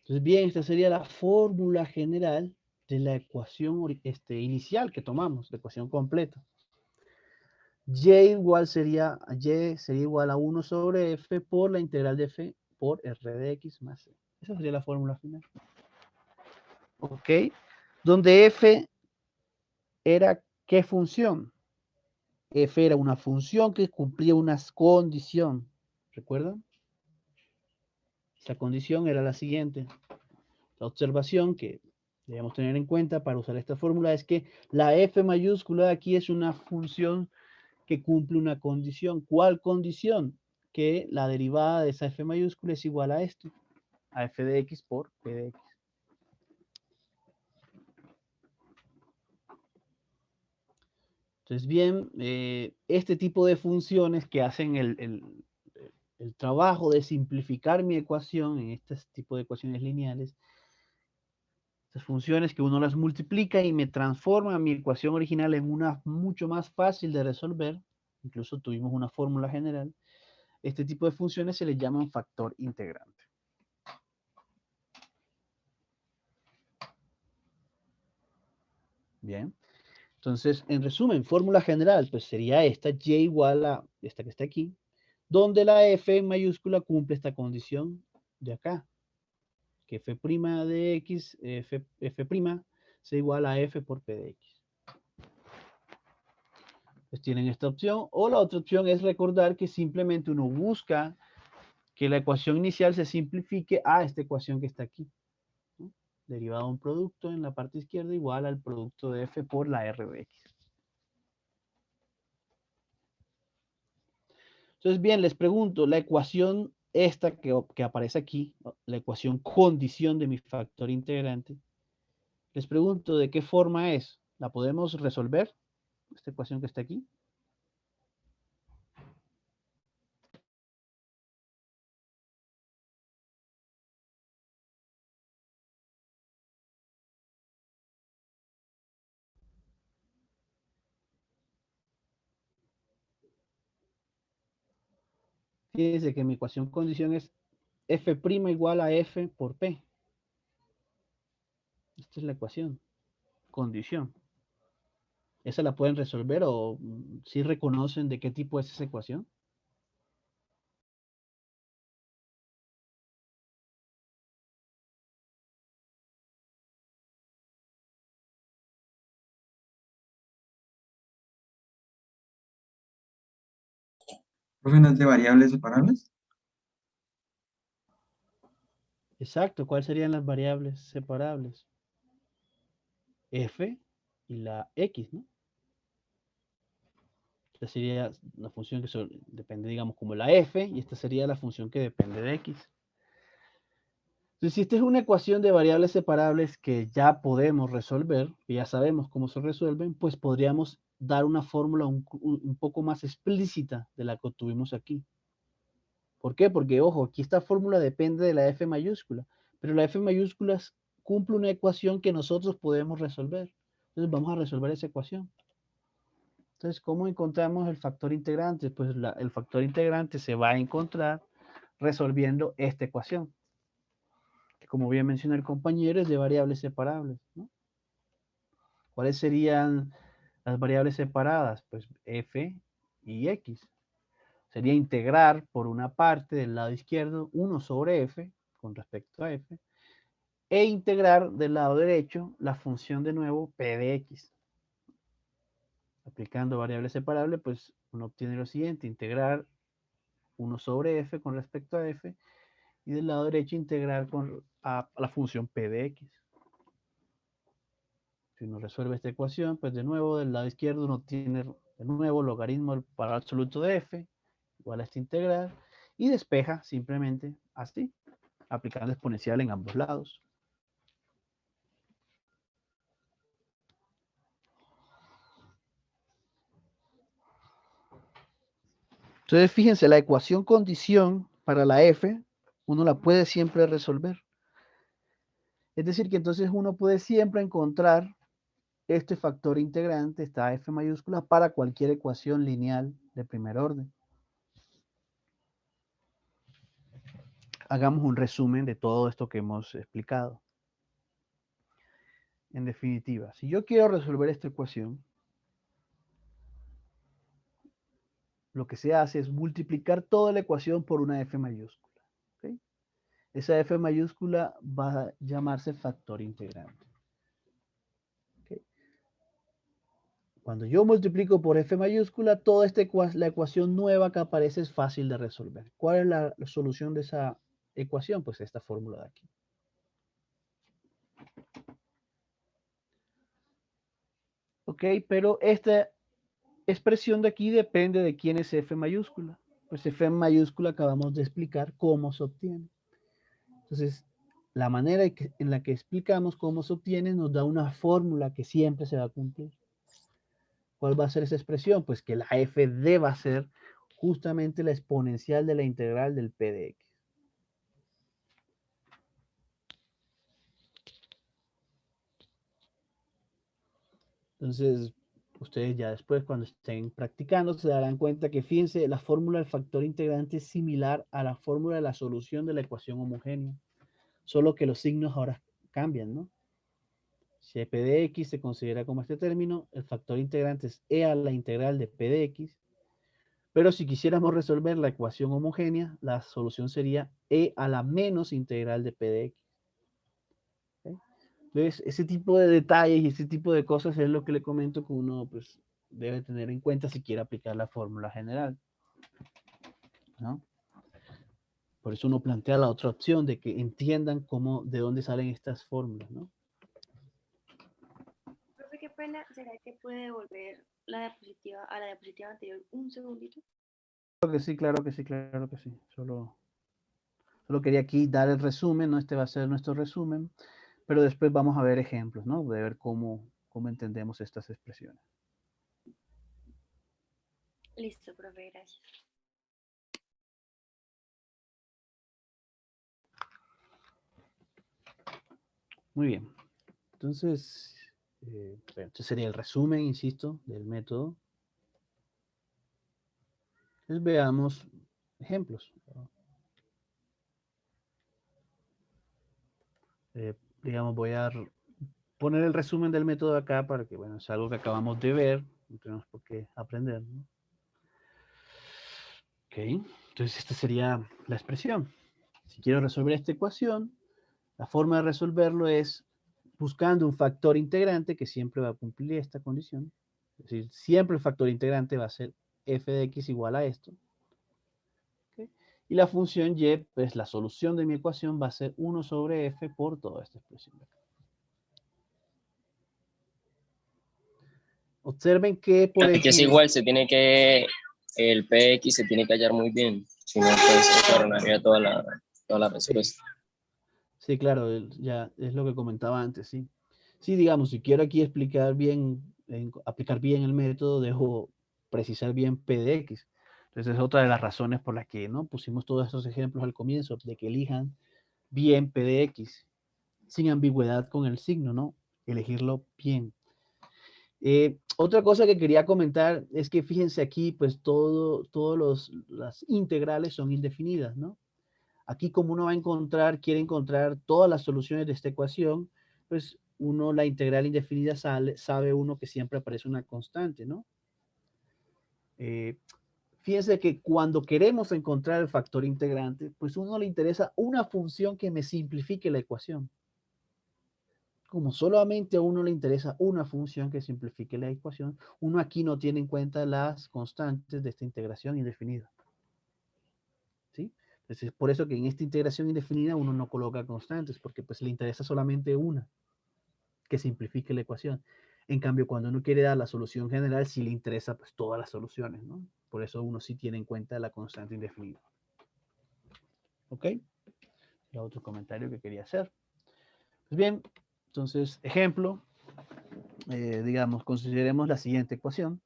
A: Entonces, bien, esta sería la fórmula general de la ecuación inicial que tomamos, la ecuación completa. Y sería igual a 1 sobre f por la integral de f por r de x más c. Esa sería la fórmula final. ¿Ok? Donde f era ¿qué función? F era una función que cumplía una condición. ¿Recuerdan? Esa condición era la siguiente. La observación que debemos tener en cuenta para usar esta fórmula es que la f mayúscula de aquí es una función que cumple una condición. ¿Cuál condición? Que la derivada de esa f mayúscula es igual a esto, a f de x por p de x. Entonces, bien, este tipo de funciones que hacen el trabajo de simplificar mi ecuación en este tipo de ecuaciones lineales, estas funciones que uno las multiplica y me transforma mi ecuación original en una mucho más fácil de resolver, incluso tuvimos una fórmula general. Este tipo de funciones se les llaman factor integrante. Bien. Entonces, en resumen, fórmula general, pues sería esta, y igual a esta que está aquí, donde la f en mayúscula cumple esta condición de acá, que f' de x, f' sea igual a f por p de x. Pues tienen esta opción, o la otra opción es recordar que simplemente uno busca que la ecuación inicial se simplifique a esta ecuación que está aquí, ¿no? Derivado de un producto en la parte izquierda igual al producto de f por la r de x. Entonces, bien, les pregunto, la ecuación esta que aparece aquí, la ecuación condición de mi factor integrante, les pregunto de qué forma es. ¿La podemos resolver? Esta ecuación que está aquí. Fíjense que mi ecuación condición es f' igual a f por p. Esta es la ecuación, condición. ¿Esa la pueden resolver o si reconocen de qué tipo es esa ecuación?
D: ¿Profe, no es de variables separables?
A: Exacto, ¿cuáles serían las variables separables? F y la x, ¿no? Esta sería la función que depende, digamos, como la f, y esta sería la función que depende de x. Entonces, si esta es una ecuación de variables separables que ya podemos resolver, que ya sabemos cómo se resuelven, pues podríamos dar una fórmula un poco más explícita de la que obtuvimos aquí. ¿Por qué? Porque, ojo, aquí esta fórmula depende de la f mayúscula, pero la f mayúscula cumple una ecuación que nosotros podemos resolver. Entonces, vamos a resolver esa ecuación. Entonces, ¿cómo encontramos el factor integrante? Pues el factor integrante se va a encontrar resolviendo esta ecuación, que como bien mencionó el compañero, es de variables separables, ¿no? ¿Cuáles serían las variables separadas? Pues f y x. Sería integrar por una parte del lado izquierdo 1 sobre f con respecto a f, e integrar del lado derecho la función de nuevo p de x. Aplicando variables separables, pues uno obtiene lo siguiente: integrar 1 sobre f con respecto a f, y del lado derecho integrar a la función p de x. Si uno resuelve esta ecuación, pues de nuevo del lado izquierdo uno tiene de nuevo logaritmo del cuadrado absoluto de f igual a esta integral, y despeja simplemente así, aplicando exponencial en ambos lados. Entonces, fíjense, la ecuación condición para la f, uno la puede siempre resolver. Es decir, que entonces uno puede siempre encontrar este factor integrante, esta f mayúscula, para cualquier ecuación lineal de primer orden. Hagamos un resumen de todo esto que hemos explicado. En definitiva, si yo quiero resolver esta ecuación, lo que se hace es multiplicar toda la ecuación por una f mayúscula. ¿Okay? Esa f mayúscula va a llamarse factor integrante. ¿Okay? Cuando yo multiplico por f mayúscula, toda la ecuación nueva que aparece es fácil de resolver. ¿Cuál es la solución de esa ecuación? Pues esta fórmula de aquí. Ok, pero esta expresión de aquí depende de quién es f mayúscula. Pues f mayúscula acabamos de explicar cómo se obtiene. Entonces, la manera en la que explicamos cómo se obtiene nos da una fórmula que siempre se va a cumplir. ¿Cuál va a ser esa expresión? Pues que la f deba ser justamente la exponencial de la integral del p de x. Entonces, Ustedes ya después, cuando estén practicando, se darán cuenta que, fíjense, la fórmula del factor integrante es similar a la fórmula de la solución de la ecuación homogénea, solo que los signos ahora cambian, ¿no? Si p de x se considera como este término, el factor integrante es e a la integral de p de x, pero si quisiéramos resolver la ecuación homogénea, la solución sería e a la menos integral de p de x. ¿Okay? Entonces, ese tipo de detalles y ese tipo de cosas es lo que le comento que uno pues, debe tener en cuenta si quiere aplicar la fórmula general, ¿no? Por eso uno plantea la otra opción de que entiendan cómo, de dónde salen estas fórmulas, ¿no?
E: Profe, qué pena, ¿será que puede devolver la diapositiva a la diapositiva anterior un segundito?
A: Claro que sí, claro que sí, claro que sí. Solo quería aquí dar el resumen, ¿no? Este va a ser nuestro resumen, pero después vamos a ver ejemplos, ¿no? De ver cómo entendemos estas expresiones.
E: Listo, profe, gracias.
A: Muy bien. Entonces, este sería el resumen, insisto, del método. Entonces veamos ejemplos. Digamos, voy a poner el resumen del método acá para que, bueno, es algo que acabamos de ver, no tenemos por qué aprender, ¿no? Ok, entonces esta sería la expresión. Si quiero resolver esta ecuación, la forma de resolverlo es buscando un factor integrante que siempre va a cumplir esta condición. Es decir, siempre el factor integrante va a ser f de x igual a esto. ¿Okay? Y la función y, pues la solución de mi ecuación va a ser 1 sobre f por toda esta expresión de acá. Observen que, por
F: Que es
A: ejemplo,
F: igual, el PX se tiene que hallar muy bien, si no, pues se coronaría toda la respuesta.
A: Sí, claro, ya es lo que comentaba antes, sí. Sí, digamos, si quiero aquí explicar bien, aplicar bien el método, dejo precisar bien p de x. Entonces es otra de las razones por las que, ¿no? Pusimos todos estos ejemplos al comienzo, de que elijan bien p de x, sin ambigüedad con el signo, ¿no? Elegirlo bien. Otra cosa que quería comentar es que fíjense aquí, pues las integrales son indefinidas, ¿no? Aquí como uno va a encontrar, quiere encontrar todas las soluciones de esta ecuación, pues uno, la integral indefinida sabe uno que siempre aparece una constante, ¿no? Fíjense que cuando queremos encontrar el factor integrante, pues uno le interesa una función que me simplifique la ecuación. Como solamente a uno le interesa una función que simplifique la ecuación, uno aquí no tiene en cuenta las constantes de esta integración indefinida. ¿Sí? Entonces, es por eso que en esta integración indefinida uno no coloca constantes, porque pues le interesa solamente una que simplifique la ecuación. En cambio, cuando uno quiere dar la solución general, sí le interesa pues todas las soluciones, ¿no? Por eso uno sí tiene en cuenta la constante indefinida. ¿Ok? Y otro comentario que quería hacer. Pues bien, entonces, ejemplo, digamos, consideremos la siguiente ecuación.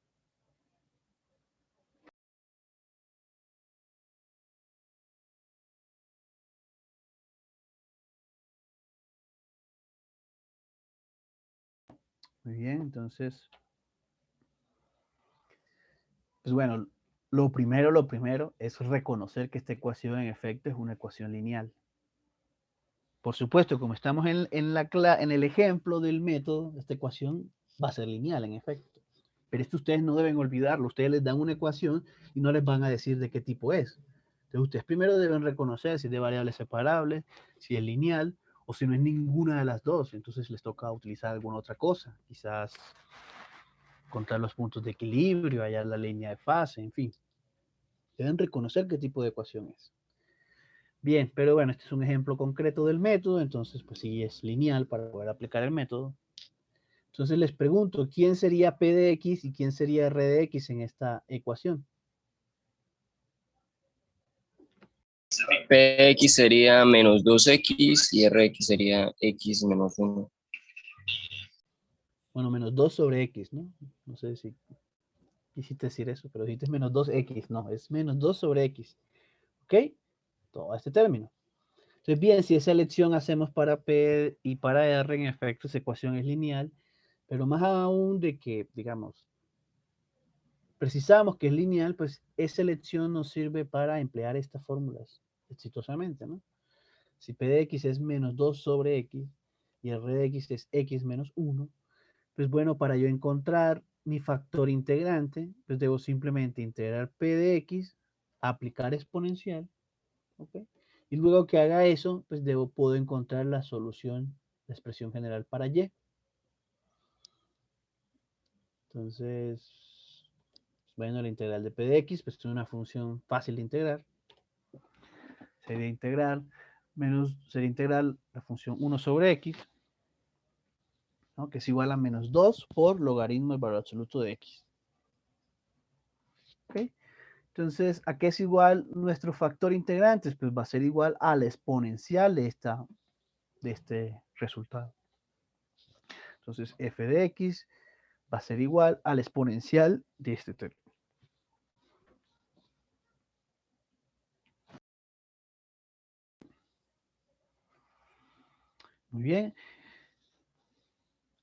A: Muy bien, entonces, pues bueno, lo primero es reconocer que esta ecuación en efecto es una ecuación lineal. Por supuesto, como estamos en el ejemplo del método, esta ecuación va a ser lineal en efecto. Pero esto ustedes no deben olvidarlo. Ustedes les dan una ecuación y no les van a decir de qué tipo es. Entonces ustedes primero deben reconocer si es de variables separables, si es lineal o si no es ninguna de las dos. Entonces les toca utilizar alguna otra cosa. Quizás contar los puntos de equilibrio, hallar la línea de fase, en fin. Deben reconocer qué tipo de ecuación es. Bien, pero bueno, este es un ejemplo concreto del método, entonces pues sí es lineal para poder aplicar el método. Entonces les pregunto, ¿quién sería P de X y quién sería R de X en esta ecuación?
F: PX sería menos 2X y RX sería X menos 1.
A: Bueno, menos 2 sobre X, ¿no? No sé si quisiste decir eso, pero dijiste menos 2X, no, es menos 2 sobre X. ¿Ok? Todo este término. Entonces, bien, si esa elección hacemos para P y para R, en efecto, esa ecuación es lineal, pero más aún de que, digamos, precisamos que es lineal, pues esa elección nos sirve para emplear estas fórmulas exitosamente, ¿no? Si P de X es menos 2 sobre X y R de X es X menos 1, pues bueno, para yo encontrar mi factor integrante, pues debo simplemente integrar P de X, aplicar exponencial, ¿ok? Y luego que haga eso, pues puedo encontrar la solución, la expresión general para Y. Entonces, bueno, la integral de P de X, pues es una función fácil de integrar. Sería integral la función 1 sobre X, ¿no? Que es igual a menos 2 por logaritmo del valor absoluto de X. ¿Ok? Entonces, ¿a qué es igual nuestro factor integrante? Pues va a ser igual a la exponencial de este resultado. Entonces, f de X va a ser igual a la exponencial de este término. Muy bien.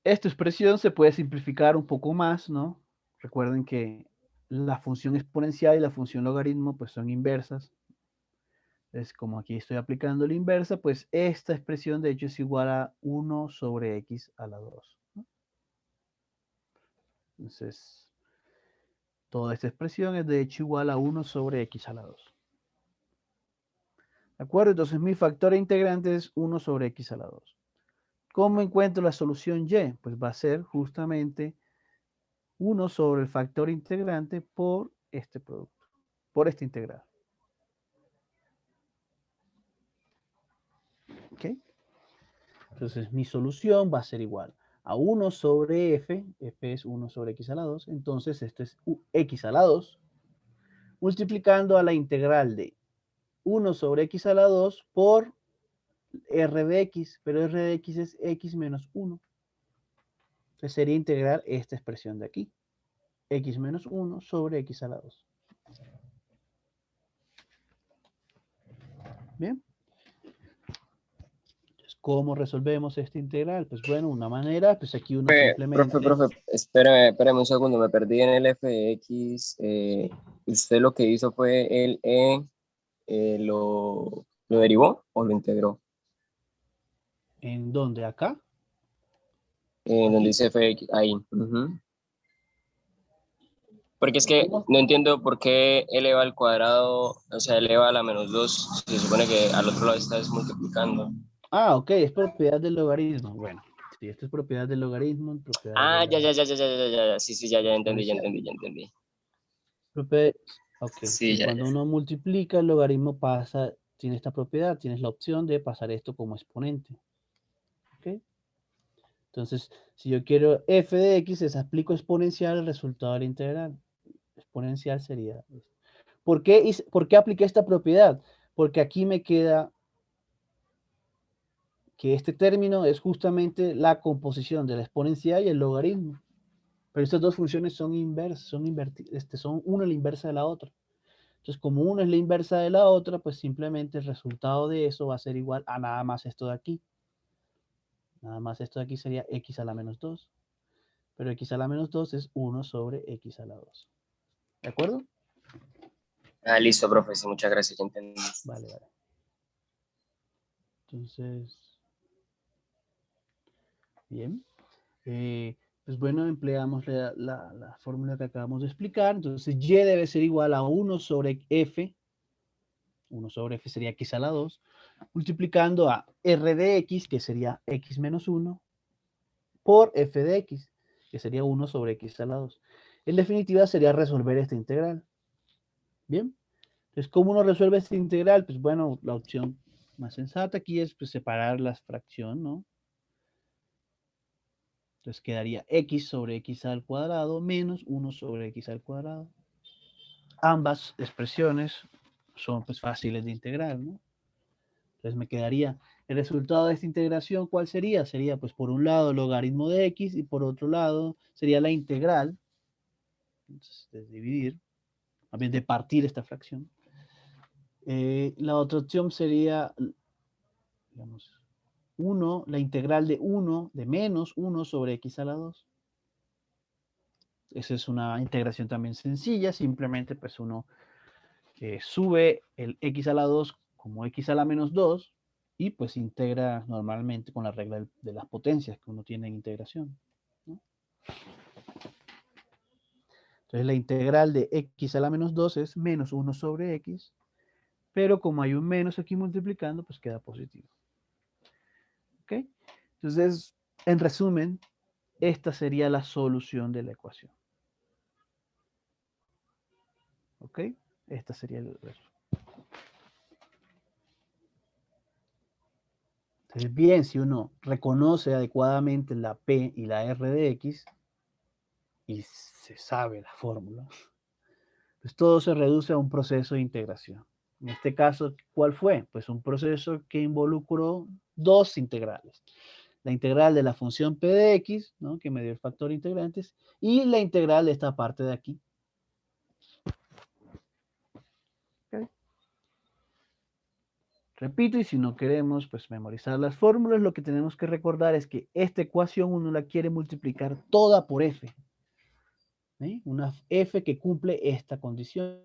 A: Esta expresión se puede simplificar un poco más, ¿no? Recuerden que la función exponencial y la función logaritmo pues son inversas. Es como aquí estoy aplicando la inversa, pues esta expresión de hecho es igual a 1 sobre x a la 2, ¿no? Entonces, toda esta expresión es de hecho igual a 1 sobre x a la 2. ¿De acuerdo? Entonces mi factor integrante es 1 sobre x a la 2. ¿Cómo encuentro la solución y? Pues va a ser justamente 1 sobre el factor integrante por este producto, por esta integral. ¿Ok? Entonces mi solución va a ser igual a 1 sobre f es 1 sobre x a la 2, entonces este es x a la 2, multiplicando a la integral de 1 sobre x a la 2 por r de x, pero r de x es x menos 1. Entonces sería integrar esta expresión de aquí, x menos 1 sobre x a la 2. Bien. Entonces, ¿cómo resolvemos esta integral? Pues bueno, una manera, pues aquí uno simplemente...
F: Profe, espérame un segundo, me perdí en el f de x. ¿Usted lo que hizo fue el lo derivó o lo integró?
A: ¿En dónde? ¿Acá?
F: Donde dice f de x, ahí. Porque es que
A: ¿Cómo?
F: no entiendo por qué eleva al cuadrado, o sea, eleva a la menos 2, se supone que al otro lado estás multiplicando.
A: Ah, ok, es propiedad del logaritmo. Bueno, sí, esto es propiedad del logaritmo, propiedad de
F: Ah,
A: la
F: ya, sí, ya entendí.
A: Ok,
F: Sí,
A: entonces cuando uno multiplica, el logaritmo tiene esta propiedad, tienes la opción de pasar esto como exponente. ¿Ok? Entonces, si yo quiero f de x, les aplico exponencial el resultado de la integral. Exponencial sería esto. ¿Por qué apliqué esta propiedad? Porque aquí me queda que este término es justamente la composición de la exponencial y el logaritmo. Pero estas dos funciones son inversas, son una la inversa de la otra. Entonces, como una es la inversa de la otra, pues simplemente el resultado de eso va a ser igual a nada más esto de aquí. Nada más esto de aquí sería x a la menos 2. Pero x a la menos 2 es 1 sobre x a la 2. ¿De acuerdo?
F: Ah, listo, profe, sí, muchas gracias, ya entendí.
A: Vale. Entonces, bien. Pues bueno, empleamos la fórmula que acabamos de explicar. Entonces, y debe ser igual a 1 sobre f. 1 sobre f sería x a la 2. Multiplicando a r de x, que sería x menos 1, por f de x, que sería 1 sobre x a la 2. En definitiva, sería resolver esta integral. Bien. Entonces, ¿cómo uno resuelve esta integral? Pues bueno, la opción más sensata aquí es pues, separar la fracción, ¿no? Entonces quedaría x sobre x al cuadrado menos 1 sobre x al cuadrado. Ambas expresiones son pues fáciles de integrar, ¿no? Entonces me quedaría el resultado de esta integración, ¿cuál sería? Sería pues por un lado el logaritmo de x y por otro lado sería la integral. Entonces, de dividir, más bien de partir esta fracción. La otra opción sería, digamos, 1, la integral de 1, de menos 1 sobre x a la 2. esa es una integración también sencilla, simplemente pues uno sube el x a la 2 como x a la menos 2 y pues integra normalmente con la regla de las potencias que uno tiene en integración, ¿no? Entonces la integral de x a la menos 2 es menos 1 sobre x, pero como hay un menos aquí multiplicando, pues queda positivo. ¿Ok? Entonces, en resumen, esta sería la solución de la ecuación. ¿Ok? Esta sería el resumen. Entonces, bien, si uno reconoce adecuadamente la P y la R de X y se sabe la fórmula, pues todo se reduce a un proceso de integración. En este caso, ¿cuál fue? Pues un proceso que involucró dos integrales. La integral de la función P de X, ¿no?, que me dio el factor integrantes, y la integral de esta parte de aquí. ¿Okay? Repito, y si no queremos pues memorizar las fórmulas, lo que tenemos que recordar es que esta ecuación uno la quiere multiplicar toda por f. ¿Sí? Una f que cumple esta condición.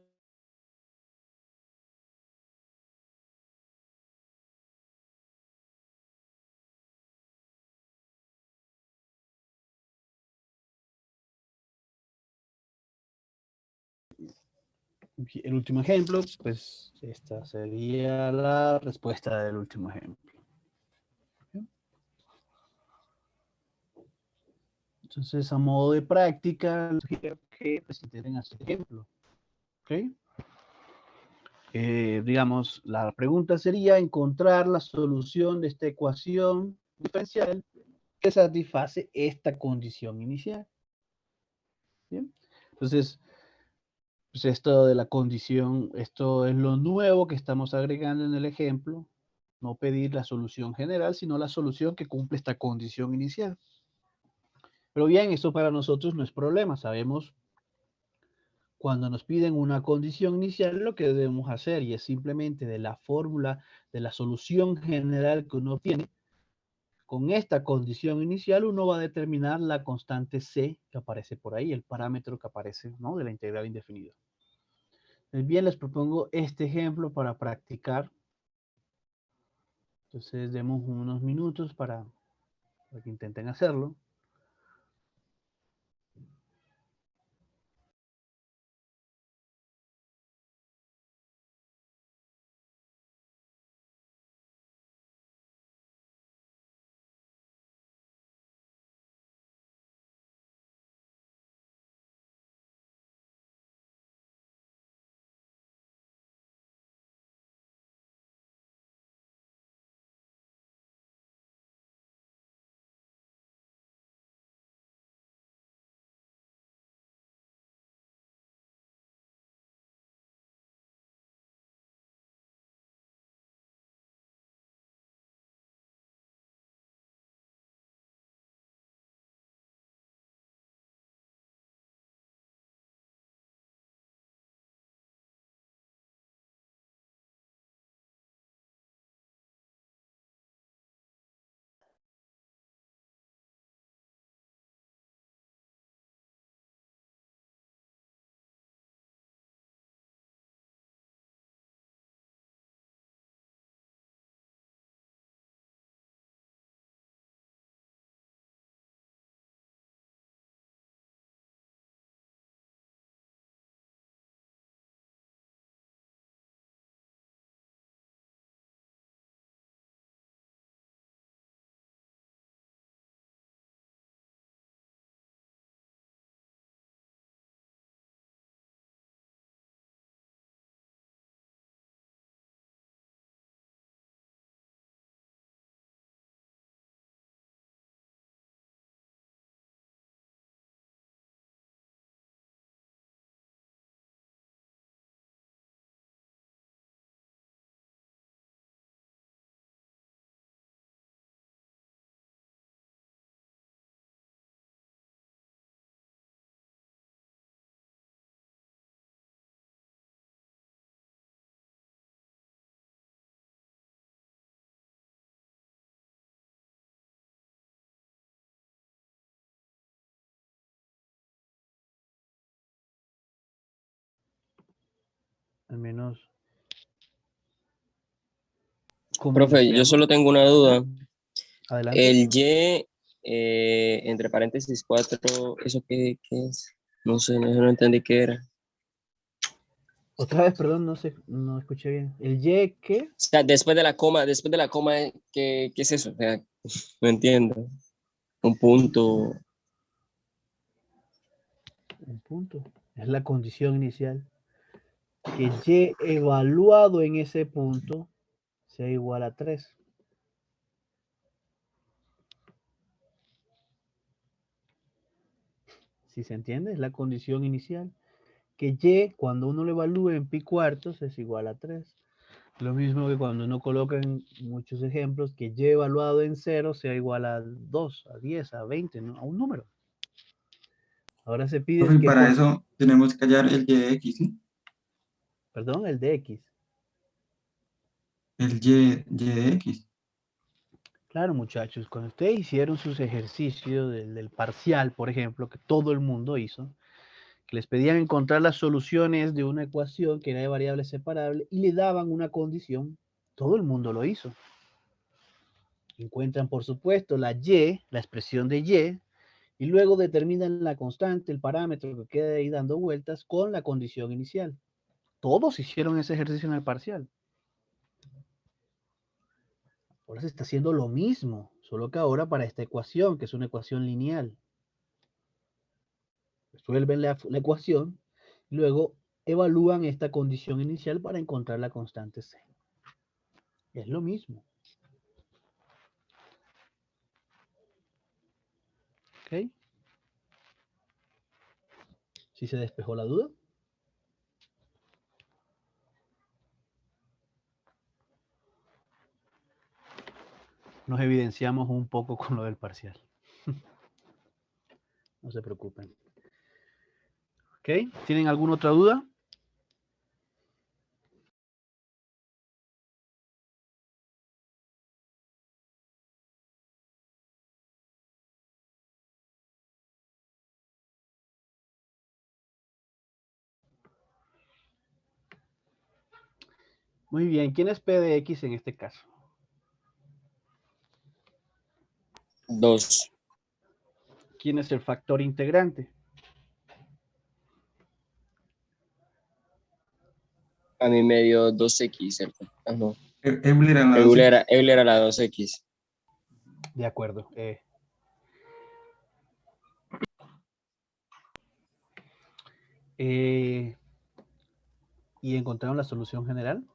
A: El último ejemplo, pues esta sería la respuesta del último ejemplo. Entonces, a modo de práctica, sugiero que pues, intenten hacer ejemplo. ¿Ok? Digamos, la pregunta sería encontrar la solución de esta ecuación diferencial que satisface esta condición inicial. ¿Bien? Entonces, pues esto de la condición, esto es lo nuevo que estamos agregando en el ejemplo. No pedir la solución general, sino la solución que cumple esta condición inicial. Pero bien, eso para nosotros no es problema. Sabemos cuando nos piden una condición inicial lo que debemos hacer y es simplemente de la fórmula de la solución general que uno obtiene. Con esta condición inicial uno va a determinar la constante c que aparece por ahí, el parámetro que aparece, ¿no?, de la integral indefinida. Bien, les propongo este ejemplo para practicar. Entonces, demos unos minutos para que intenten hacerlo. al menos como
F: Profe, yo
A: iniciamos.
F: solo tengo una duda.
A: Adelante.
F: El Y, entre paréntesis 4, ¿eso qué es? No sé, no entendí qué era.
A: Otra vez, perdón, no sé, no escuché bien. ¿El Y qué?
F: O sea, después de la coma, ¿qué es eso? O sea, no entiendo. Un punto.
A: Un punto. Es la condición inicial. Que Y evaluado en ese punto sea igual a 3. ¿Sí se entiende? Es la condición inicial. Que Y, cuando uno lo evalúe en pi cuartos, es igual a 3. Lo mismo que cuando uno coloca en muchos ejemplos que Y evaluado en 0 sea igual a 2, a 10, a 20, ¿no? A un número. Ahora se pide
D: Profe, y
A: que
D: para eso tenemos que hallar el y de x, ¿sí?
A: perdón, el de X.
D: El y de x.
A: Claro, muchachos, cuando ustedes hicieron sus ejercicios del parcial, por ejemplo, que todo el mundo hizo, que les pedían encontrar las soluciones de una ecuación que era de variables separables y le daban una condición, todo el mundo lo hizo. Encuentran, por supuesto, la y, la expresión de y luego determinan la constante, el parámetro que queda ahí dando vueltas con la condición inicial. Todos hicieron ese ejercicio en el parcial. Ahora se está haciendo lo mismo, solo que ahora para esta ecuación, que es una ecuación lineal. Resuelven la ecuación y luego evalúan esta condición inicial para encontrar la constante C. Es lo mismo. ¿Ok? ¿Sí se despejó la duda? Nos evidenciamos un poco con lo del parcial. No se preocupen. ¿Ok? ¿Tienen alguna otra duda? Muy bien. ¿Quién es P de X en este caso?
F: 2.
A: ¿Quién es el factor integrante?
F: A mí me dio 2x, ¿cierto? Ah, no.
D: Euler a la 2x.
F: Euler era la 2x.
A: De acuerdo. ¿Y encontraron la solución general?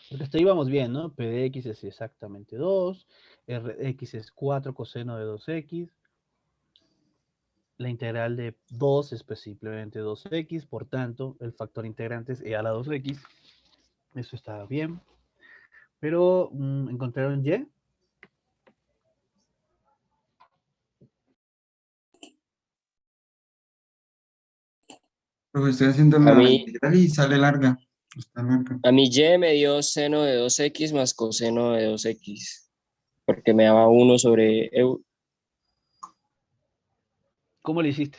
A: Porque hasta ahí vamos bien, ¿no? P de X es exactamente 2, R de X es 4 coseno de 2X, la integral de 2 es pues simplemente 2X, por tanto, el factor integrante es E a la 2X, eso está bien. Pero, ¿encontraron Y?
D: Profe, estoy haciendo
F: A
D: la
F: mí,
D: integral y sale larga. Está larga.
F: a mí y me dio seno de 2x más coseno de 2x. Porque me daba 1 sobre
A: ¿Cómo le hiciste?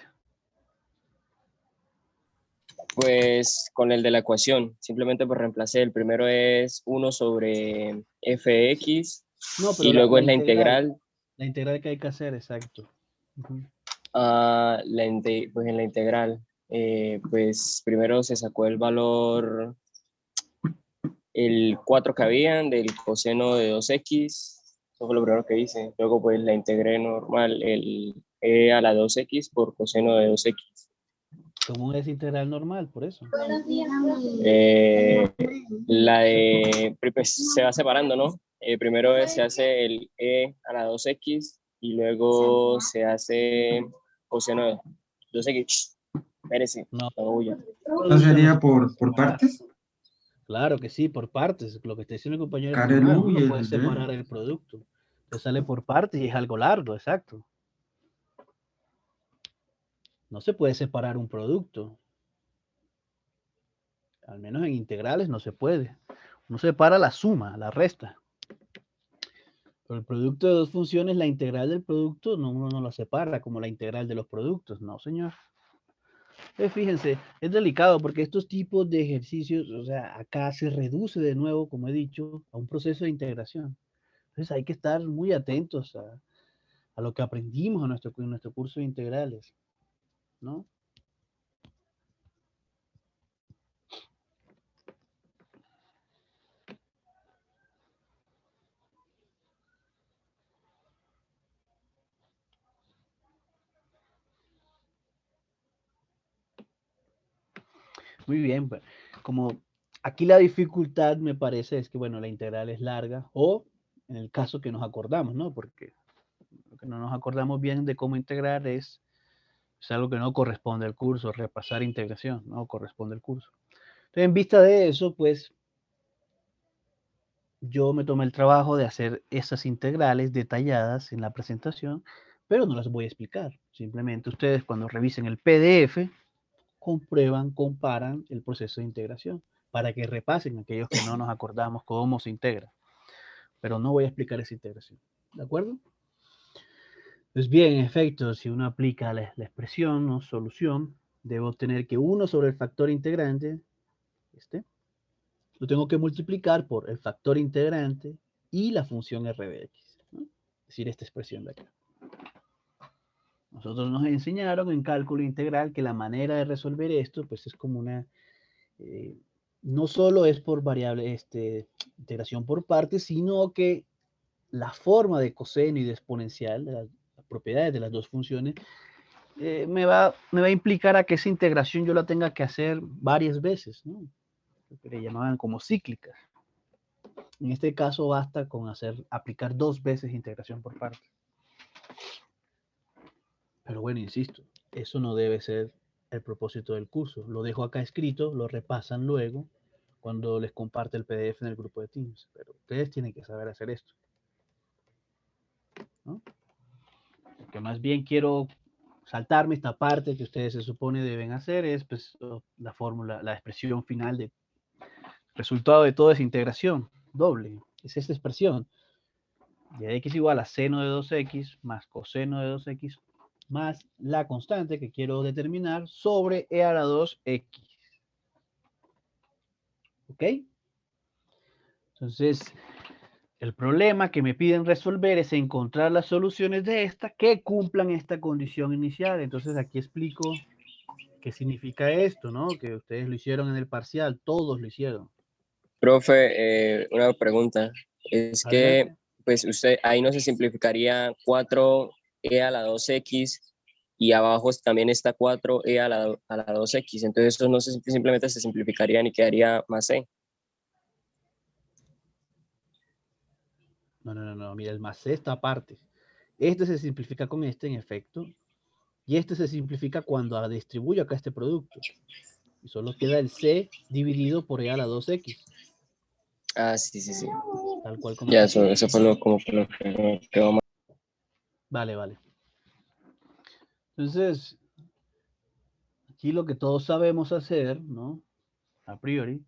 F: pues con el de la ecuación. Simplemente pues reemplacé. El primero es 1 sobre fx
A: No, pero
F: y luego
A: la
F: es la
A: integral.
F: integral.
A: La integral que hay que hacer, exacto. Ujú.
F: Pues en la integral, pues primero se sacó el valor, el 4 que habían del coseno de 2x, eso fue lo primero que hice. Luego pues la integré normal, el e a la 2x por coseno de 2x.
A: Como es integral normal, por eso.
F: Eh, pues se va separando, ¿no? Primero se hace el e a la 2x y luego se hace coseno de 2x. Espérese,
A: No,
F: no huya.
D: ¿No
A: no
D: sería
A: se puede
D: por
A: separar.
D: partes?
A: Claro que sí, por partes. Lo que está diciendo el compañero es
D: Sacar el
A: normal.
D: U
A: Uno
D: y
A: puede
D: el B.
A: separar el producto. Te sale por partes y es algo largo, exacto. No se puede separar un producto. Al menos en integrales no se puede. Uno separa la suma, la resta. Pero el producto de dos funciones, la integral del producto, no, uno no lo separa como la integral de los productos. No, señor. Fíjense, es delicado porque estos tipos de ejercicios, o sea, acá se reduce de nuevo, como he dicho, a un proceso de integración. Entonces hay que estar muy atentos a lo que aprendimos en nuestro curso de integrales, ¿no? Muy bien, pues, como aquí la dificultad me parece es que, bueno, la integral es larga o en el caso que nos acordamos, ¿no? Porque lo que no nos acordamos bien de cómo integrar es algo que no corresponde al curso, repasar integración, no corresponde al curso. Entonces, en vista de eso, pues, yo me tomé el trabajo de hacer esas integrales detalladas en la presentación, pero no las voy a explicar. Simplemente ustedes cuando revisen el PDF, comprueban, comparan el proceso de integración para que repasen aquellos que no nos acordamos cómo se integra. Pero no voy a explicar esa integración. ¿De acuerdo? Pues bien, en efecto, si uno aplica la expresión o solución, debo obtener que 1 sobre el factor integrante, lo tengo que multiplicar por el factor integrante y la función r de x, ¿no? Es decir, esta expresión de acá. Nosotros nos enseñaron en cálculo integral que la manera de resolver esto, pues es como una, no solo es por variable, integración por partes, sino que la forma de coseno y de exponencial, de las propiedades de las dos funciones, me va a implicar a que esa integración yo la tenga que hacer varias veces, ¿no? Lo que le llamaban como cíclicas. En este caso basta con aplicar 2 veces integración por partes. Pero bueno, insisto, eso no debe ser el propósito del curso. Lo dejo acá escrito, lo repasan luego cuando les comparte el PDF en el grupo de Teams. Pero ustedes tienen que saber hacer esto, ¿no? Lo que más bien quiero saltarme esta parte que ustedes se supone deben hacer es pues, la fórmula, la expresión final de resultado de toda esa integración doble. Es esta expresión de x igual a seno de 2x más coseno de 2x más la constante que quiero determinar sobre e a la 2x. ¿Ok? Entonces, el problema que me piden resolver es encontrar las soluciones de esta que cumplan esta condición inicial. Entonces, aquí explico qué significa esto, ¿no? Que ustedes lo hicieron en el parcial, todos lo hicieron.
F: Profe, una pregunta. Es que,
A: Adelante.
F: pues, usted ahí no se simplificaría 4e a la 2x y abajo también está 4e a la 2x. Entonces, eso no simplemente se simplificarían y quedaría más c.
A: No. Mira, el más c está aparte. Este se simplifica con este, en efecto. Y este se simplifica cuando distribuyo acá este producto. Y solo queda el c dividido por e a la 2x.
F: Ah, sí.
A: Tal cual como
F: Ya,
A: está aquí.
F: eso fue lo que vamos.
A: Vale. Entonces, aquí lo que todos sabemos hacer, ¿no? A priori,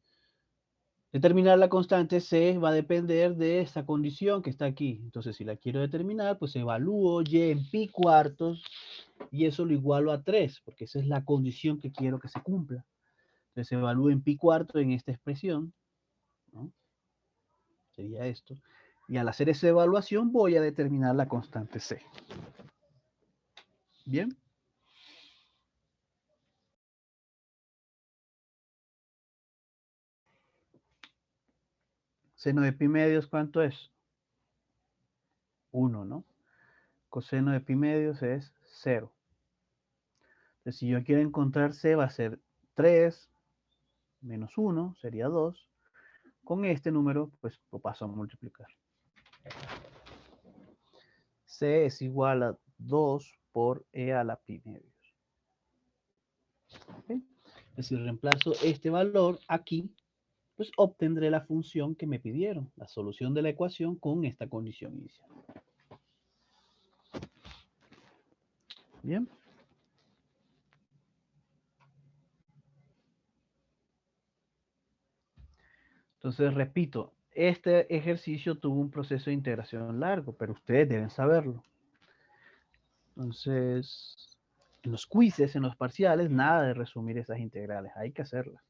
A: determinar la constante c va a depender de esta condición que está aquí. Entonces, si la quiero determinar, pues evalúo y en pi cuartos y eso lo igualo a 3, porque esa es la condición que quiero que se cumpla. Entonces, evalúo en pi cuarto en esta expresión, ¿no? Sería esto. Y al hacer esa evaluación voy a determinar la constante c. ¿Bien? Seno de pi medios, ¿cuánto es? 1, ¿no? Coseno de pi medios es 0. Entonces, si yo quiero encontrar c, va a ser 3 menos 1, sería 2. Con este número, pues lo paso a multiplicar. C es igual a 2 por e a la pi medios. ¿Okay? Si reemplazo este valor aquí, pues obtendré la función que me pidieron, la solución de la ecuación con esta condición inicial. Bien. Entonces, repito, este ejercicio tuvo un proceso de integración largo, pero ustedes deben saberlo. Entonces, en los quizzes, en los parciales, nada de resumir esas integrales, hay que hacerlas.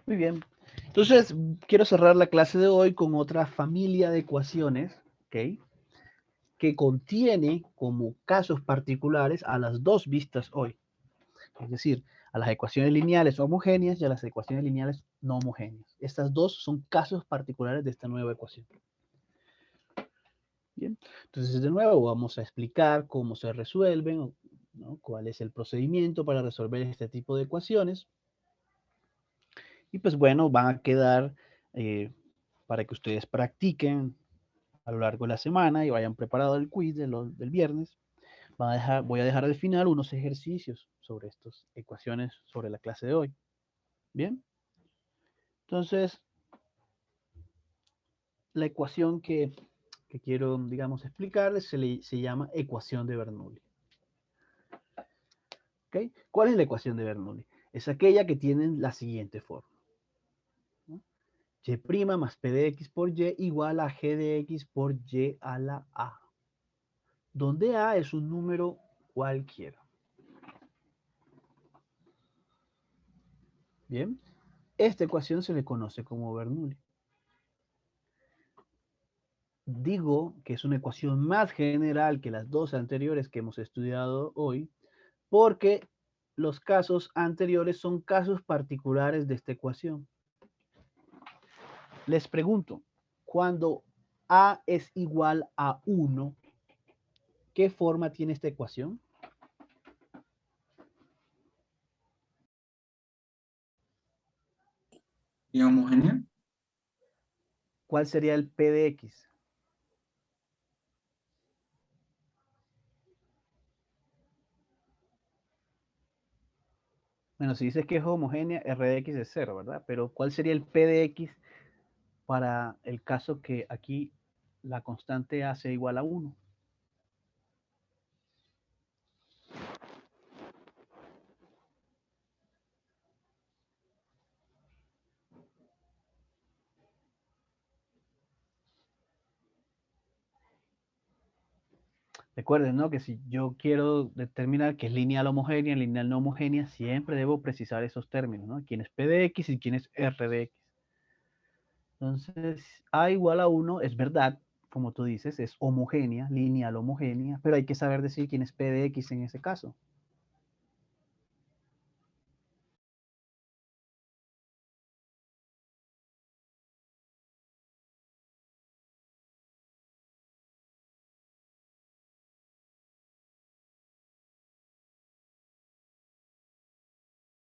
A: Muy bien. Entonces, quiero cerrar la clase de hoy con otra familia de ecuaciones, ¿ok? Que contiene como casos particulares a las dos vistas hoy. Es decir, a las ecuaciones lineales homogéneas y a las ecuaciones lineales no homogéneas. Estas dos son casos particulares de esta nueva ecuación. Bien, entonces de nuevo vamos a explicar cómo se resuelven, ¿no? Cuál es el procedimiento para resolver este tipo de ecuaciones. Y pues bueno, van a quedar para que ustedes practiquen a lo largo de la semana y vayan preparado el quiz del viernes. Voy a dejar al final unos ejercicios sobre estas ecuaciones sobre la clase de hoy. Bien. Entonces, la ecuación que quiero, digamos, explicarles se llama ecuación de Bernoulli. ¿Okay? ¿Cuál es la ecuación de Bernoulli? Es aquella que tiene la siguiente forma, ¿no? Y' más P de X por Y igual a G de X por Y a la A, donde A es un número cualquiera. Bien, esta ecuación se le conoce como Bernoulli. Digo que es una ecuación más general que las dos anteriores que hemos estudiado hoy, porque los casos anteriores son casos particulares de esta ecuación. Les pregunto, cuando A es igual a 1, ¿qué forma tiene esta ecuación?
D: ¿Y homogénea?
A: ¿Cuál sería el P de X? Bueno, si dices que es homogénea, R de X es 0, ¿verdad? Pero ¿cuál sería el P de X para el caso que aquí la constante A sea igual a 1? Recuerden, ¿no? Que si yo quiero determinar qué es lineal homogénea, lineal no homogénea, siempre debo precisar esos términos, ¿no? ¿Quién es P de X y quién es R de X? Entonces, A igual a 1 es verdad, como tú dices, es homogénea, lineal homogénea, pero hay que saber decir quién es P de X en ese caso.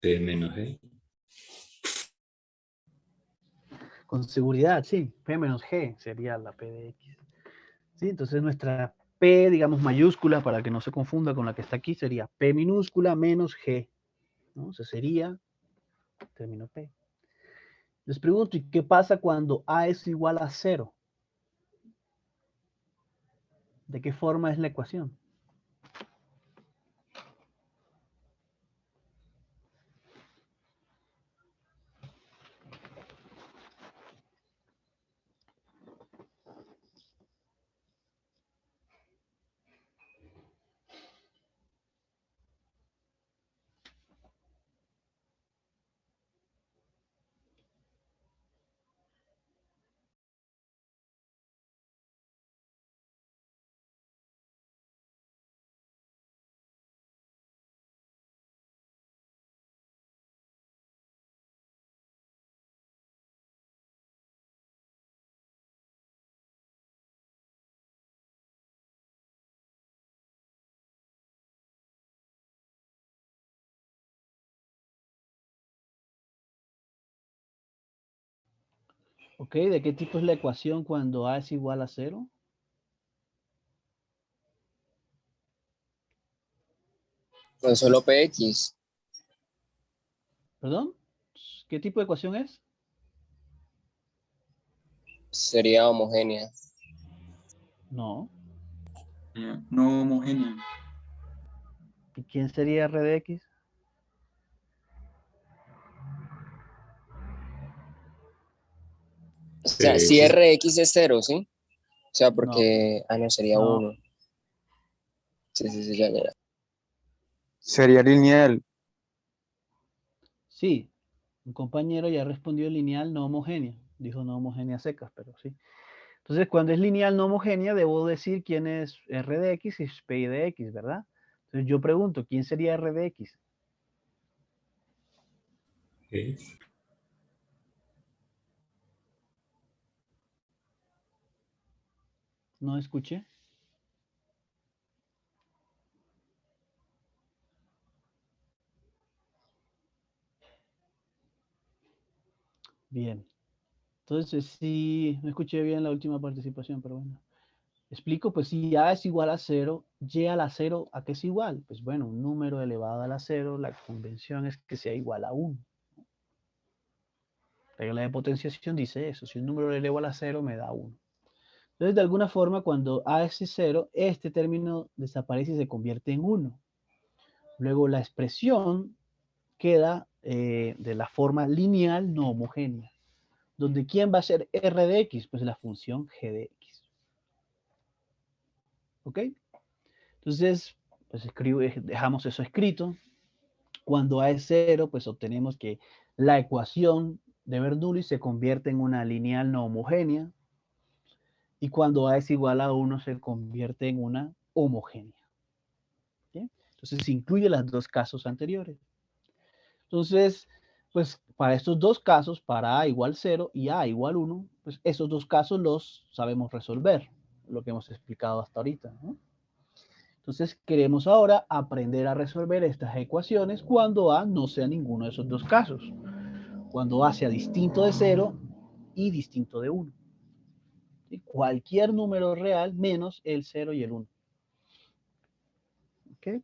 C: P menos G.
A: Con seguridad, sí, P menos G sería la P de X. ¿Sí? Entonces nuestra P, digamos, mayúscula, para que no se confunda con la que está aquí, sería P minúscula menos G, ¿no? Eso sería término P. Les pregunto, ¿y qué pasa cuando A es igual a 0? ¿De qué forma es la ecuación? ¿Ok? ¿De qué tipo es la ecuación cuando A es igual a 0?
F: Con solo PX
A: ¿Perdón? ¿Qué tipo de ecuación es?
F: sería homogénea.
A: No.
D: No homogénea.
A: ¿Y quién sería R de X?
F: sea, si
C: Sí.
F: Rx es 0, ¿sí? O sea,
A: No,
F: porque, no, sería
A: no.
F: 1. Sí, ya.
H: Sería lineal.
A: Sí, un compañero ya respondió lineal no homogénea. Dijo no homogénea secas, pero sí. Entonces, cuando es lineal no homogénea, debo decir quién es R de X y Phi de X, ¿verdad? Entonces, yo pregunto, ¿quién sería R de X?
C: Sí.
A: No escuché. Bien. Entonces, sí, no escuché bien la última participación, pero bueno. Explico, pues si A es igual a 0, Y a la 0, ¿a qué es igual? Pues bueno, un número elevado a la 0, la convención es que sea igual a 1. La regla de potenciación dice eso, si un número lo elevo a la 0 me da 1. Entonces, de alguna forma, cuando A es 0, este término desaparece y se convierte en 1. Luego la expresión queda de la forma lineal no homogénea, donde ¿quién va a ser R de X? Pues la función G de X. ¿Ok? Entonces, pues dejamos eso escrito. Cuando A es 0, pues obtenemos que la ecuación de Bernoulli se convierte en una lineal no homogénea. Y cuando A es igual a 1, se convierte en una homogénea. ¿Sí? Entonces, se incluye los dos casos anteriores. Entonces, pues para estos dos casos, para A igual 0 y A igual 1, pues esos dos casos los sabemos resolver, lo que hemos explicado hasta ahorita, ¿no? Entonces, queremos ahora aprender a resolver estas ecuaciones cuando A no sea ninguno de esos dos casos. Cuando A sea distinto de 0 y distinto de 1. ¿Sí? Cualquier número real menos el 0 y el 1. ¿Okay?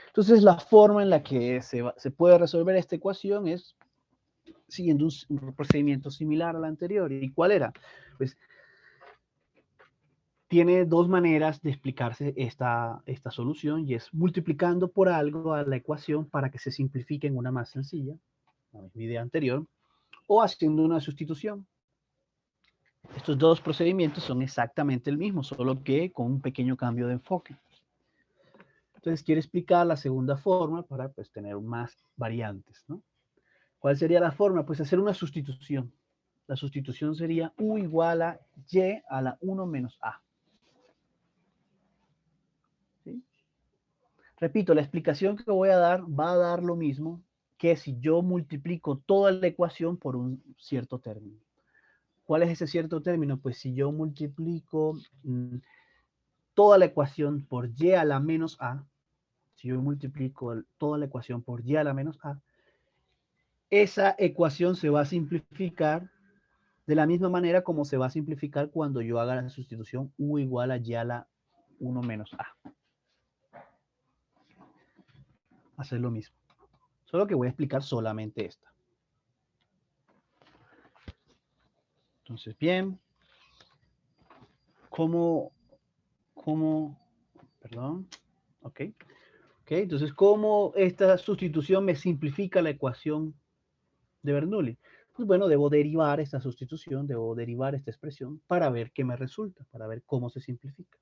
A: Entonces, la forma en la que se puede resolver esta ecuación es siguiendo un procedimiento similar al anterior. ¿Y cuál era? Pues tiene dos maneras de explicarse esta solución y es multiplicando por algo a la ecuación para que se simplifique en una más sencilla, la misma idea anterior, o haciendo una sustitución. Estos dos procedimientos son exactamente el mismo, solo que con un pequeño cambio de enfoque. Entonces quiero explicar la segunda forma para pues, tener más variantes, ¿no? ¿Cuál sería la forma? Pues hacer una sustitución. La sustitución sería U igual a Y a la 1 menos A. ¿Sí? Repito, la explicación que voy a dar va a dar lo mismo que si yo multiplico toda la ecuación por un cierto término. ¿Cuál es ese cierto término? Pues si yo multiplico toda la ecuación por Y a la menos A, si yo multiplico toda la ecuación por Y a la menos A, esa ecuación se va a simplificar de la misma manera como se va a simplificar cuando yo haga la sustitución U igual a Y a la 1 menos A. Hacer lo mismo. Solo que voy a explicar solamente esta. Entonces, bien. Perdón. Ok. Entonces, ¿cómo esta sustitución me simplifica la ecuación de Bernoulli? Pues bueno, debo derivar esta sustitución, debo derivar esta expresión para ver qué me resulta, para ver cómo se simplifica.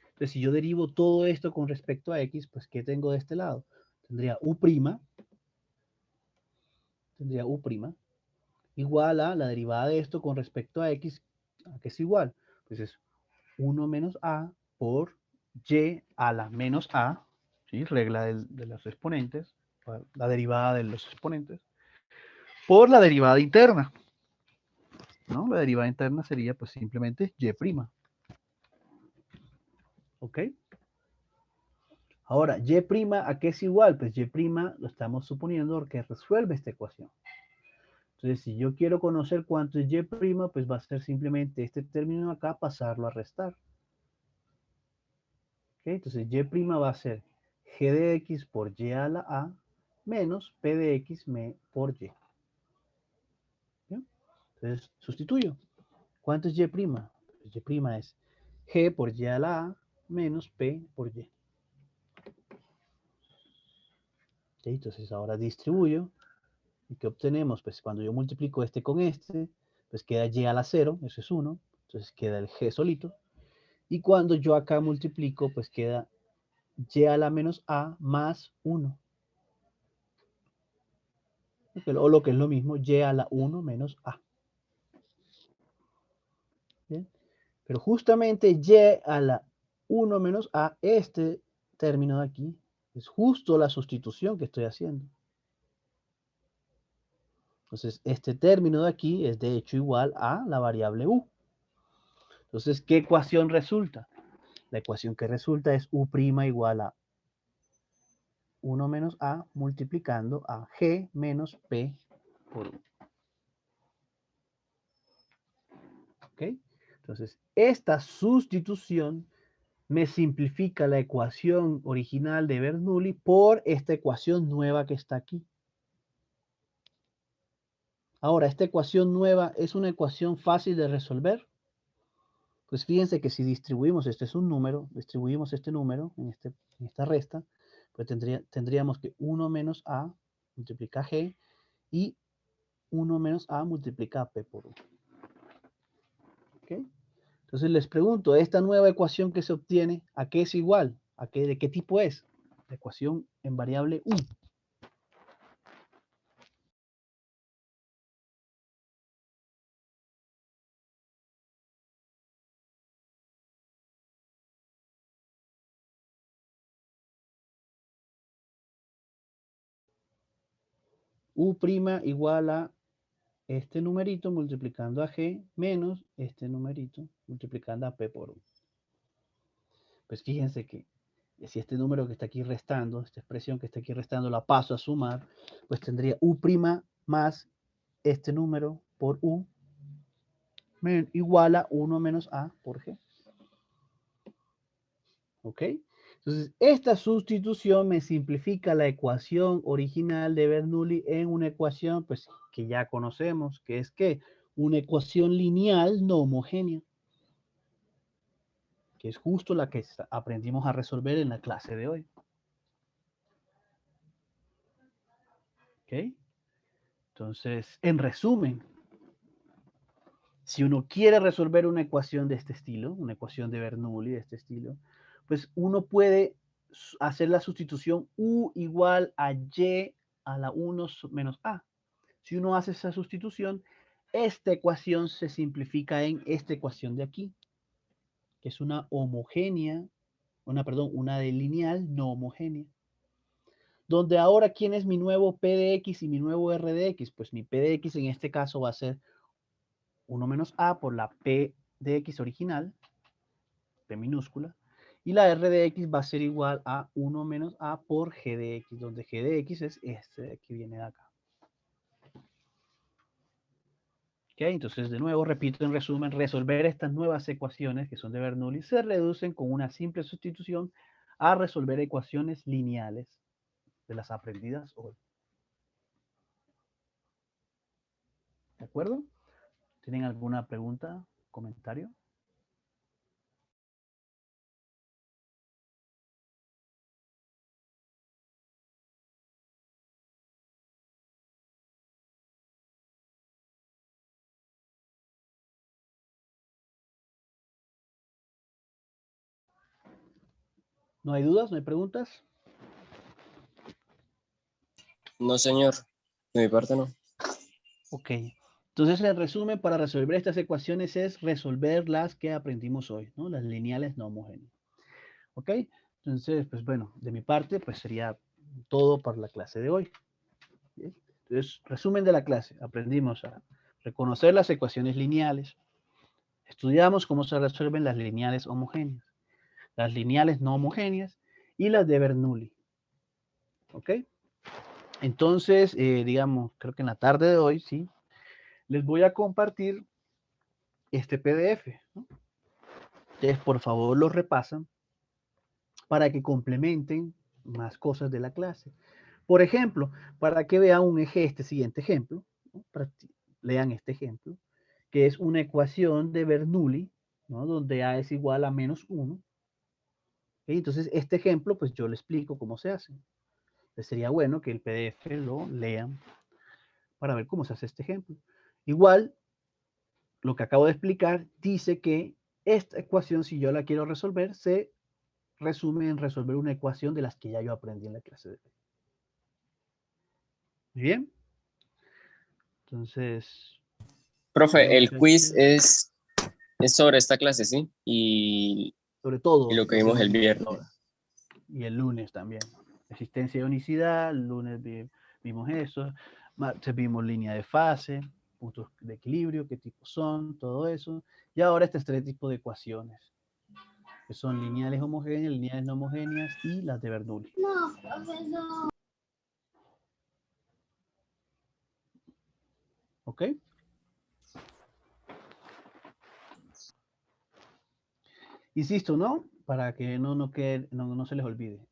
A: Entonces, si yo derivo todo esto con respecto a x, pues ¿qué tengo de este lado? Tendría u' igual a la derivada de esto con respecto a x, ¿a qué es igual? Pues es 1 menos a por y a la menos a, ¿sí? Regla de los exponentes, la derivada de los exponentes, por la derivada interna, ¿no? La derivada interna sería pues simplemente y'. ¿Ok? Ahora, y' ¿a qué es igual? Pues y' lo estamos suponiendo que resuelve esta ecuación. Entonces, si yo quiero conocer cuánto es y', pues va a ser simplemente este término acá pasarlo a restar. ¿Okay? Entonces, y' va a ser g de x por y a la a menos p de x por y. ¿Okay? Entonces, sustituyo. ¿Cuánto es y'? Pues y' es g por y a la a menos p por y. ¿Okay? Entonces, ahora distribuyo. ¿Y qué obtenemos? Pues cuando yo multiplico este con este, pues queda y a la 0, eso es 1, entonces queda el g solito. Y cuando yo acá multiplico, pues queda y a la menos a más 1. O lo que es lo mismo, y a la 1 menos a. ¿Bien? Pero justamente y a la 1 menos a, este término de aquí, es justo la sustitución que estoy haciendo. Entonces, este término de aquí es de hecho igual a la variable u. Entonces, ¿qué ecuación resulta? La ecuación que resulta es u' igual a 1 menos a multiplicando a g menos p por u. ¿Ok? Entonces, esta sustitución me simplifica la ecuación original de Bernoulli por esta ecuación nueva que está aquí. Ahora, esta ecuación nueva es una ecuación fácil de resolver. Pues fíjense que si distribuimos, este es un número, distribuimos este número en esta resta, pues tendríamos que 1 menos a multiplica g y 1 menos a multiplica p por 1. ¿Ok? Entonces les pregunto, esta nueva ecuación que se obtiene, ¿a qué es igual? ¿De qué tipo es? La ecuación en variable u. U' igual a este numerito multiplicando a g menos este numerito multiplicando a p por 1. Pues fíjense que si este número que está aquí restando, esta expresión que está aquí restando, la paso a sumar, pues tendría u' más este número por u igual a 1 menos a por g. ¿Ok? Entonces, esta sustitución me simplifica la ecuación original de Bernoulli en una ecuación pues, que ya conocemos, que es ¿qué? Una ecuación lineal no homogénea, que es justo la que aprendimos a resolver en la clase de hoy. ¿Ok? Entonces, en resumen, si uno quiere resolver una ecuación de este estilo, una ecuación de Bernoulli de este estilo, pues uno puede hacer la sustitución u igual a y a la 1 menos a. Si uno hace esa sustitución, esta ecuación se simplifica en esta ecuación de aquí, que es una homogénea, una de lineal no homogénea. Donde ahora, ¿quién es mi nuevo P de X y mi nuevo R de X? Pues mi P de X en este caso va a ser 1 menos A por la P de X original, P minúscula, y la R de X va a ser igual a 1 menos A por G de X, donde G de X es este que viene de acá. ¿Ok? Entonces, de nuevo, repito en resumen, resolver estas nuevas ecuaciones que son de Bernoulli se reducen con una simple sustitución a resolver ecuaciones lineales de las aprendidas hoy. ¿De acuerdo? ¿Tienen alguna pregunta, comentario? ¿No hay dudas? ¿No hay preguntas?
F: No, señor. De mi parte no.
A: Ok. Entonces, el resumen para resolver estas ecuaciones es resolver las que aprendimos hoy, ¿no? Las lineales no homogéneas. ¿Ok? Entonces, pues bueno, de mi parte, pues sería todo para la clase de hoy. ¿Bien? Entonces, resumen de la clase. Aprendimos a reconocer las ecuaciones lineales. Estudiamos cómo se resuelven las lineales homogéneas, las lineales no homogéneas y las de Bernoulli. ¿Ok? Entonces, digamos, creo que en la tarde de hoy, sí, les voy a compartir este PDF, ¿no? Ustedes, por favor, lo repasan para que complementen más cosas de la clase. Por ejemplo, para que vean este siguiente ejemplo, ¿no? Lean este ejemplo, que es una ecuación de Bernoulli, ¿no? Donde A es igual a menos 1. ¿Ok? Entonces, este ejemplo, pues yo le explico cómo se hace. Entonces, sería bueno que el PDF lo lean para ver cómo se hace este ejemplo. Igual, lo que acabo de explicar dice que esta ecuación, si yo la quiero resolver, se resume en resolver una ecuación de las que ya yo aprendí en la clase de hoy. Muy bien. Entonces,
F: Profe, el quiz
A: muchachos,
F: es sobre esta clase, ¿sí? Y
A: sobre todo
F: lo que vimos el viernes.
A: ahora. Y el lunes también. Existencia de unicidad, el lunes vimos eso, martes vimos línea de fase, puntos de equilibrio, qué tipos son, todo eso. Y ahora este tres tipos de ecuaciones, que son lineales homogéneas, lineales no homogéneas y las de Bernoulli. ¿Ok? Insisto, ¿no? Para que no se les olvide.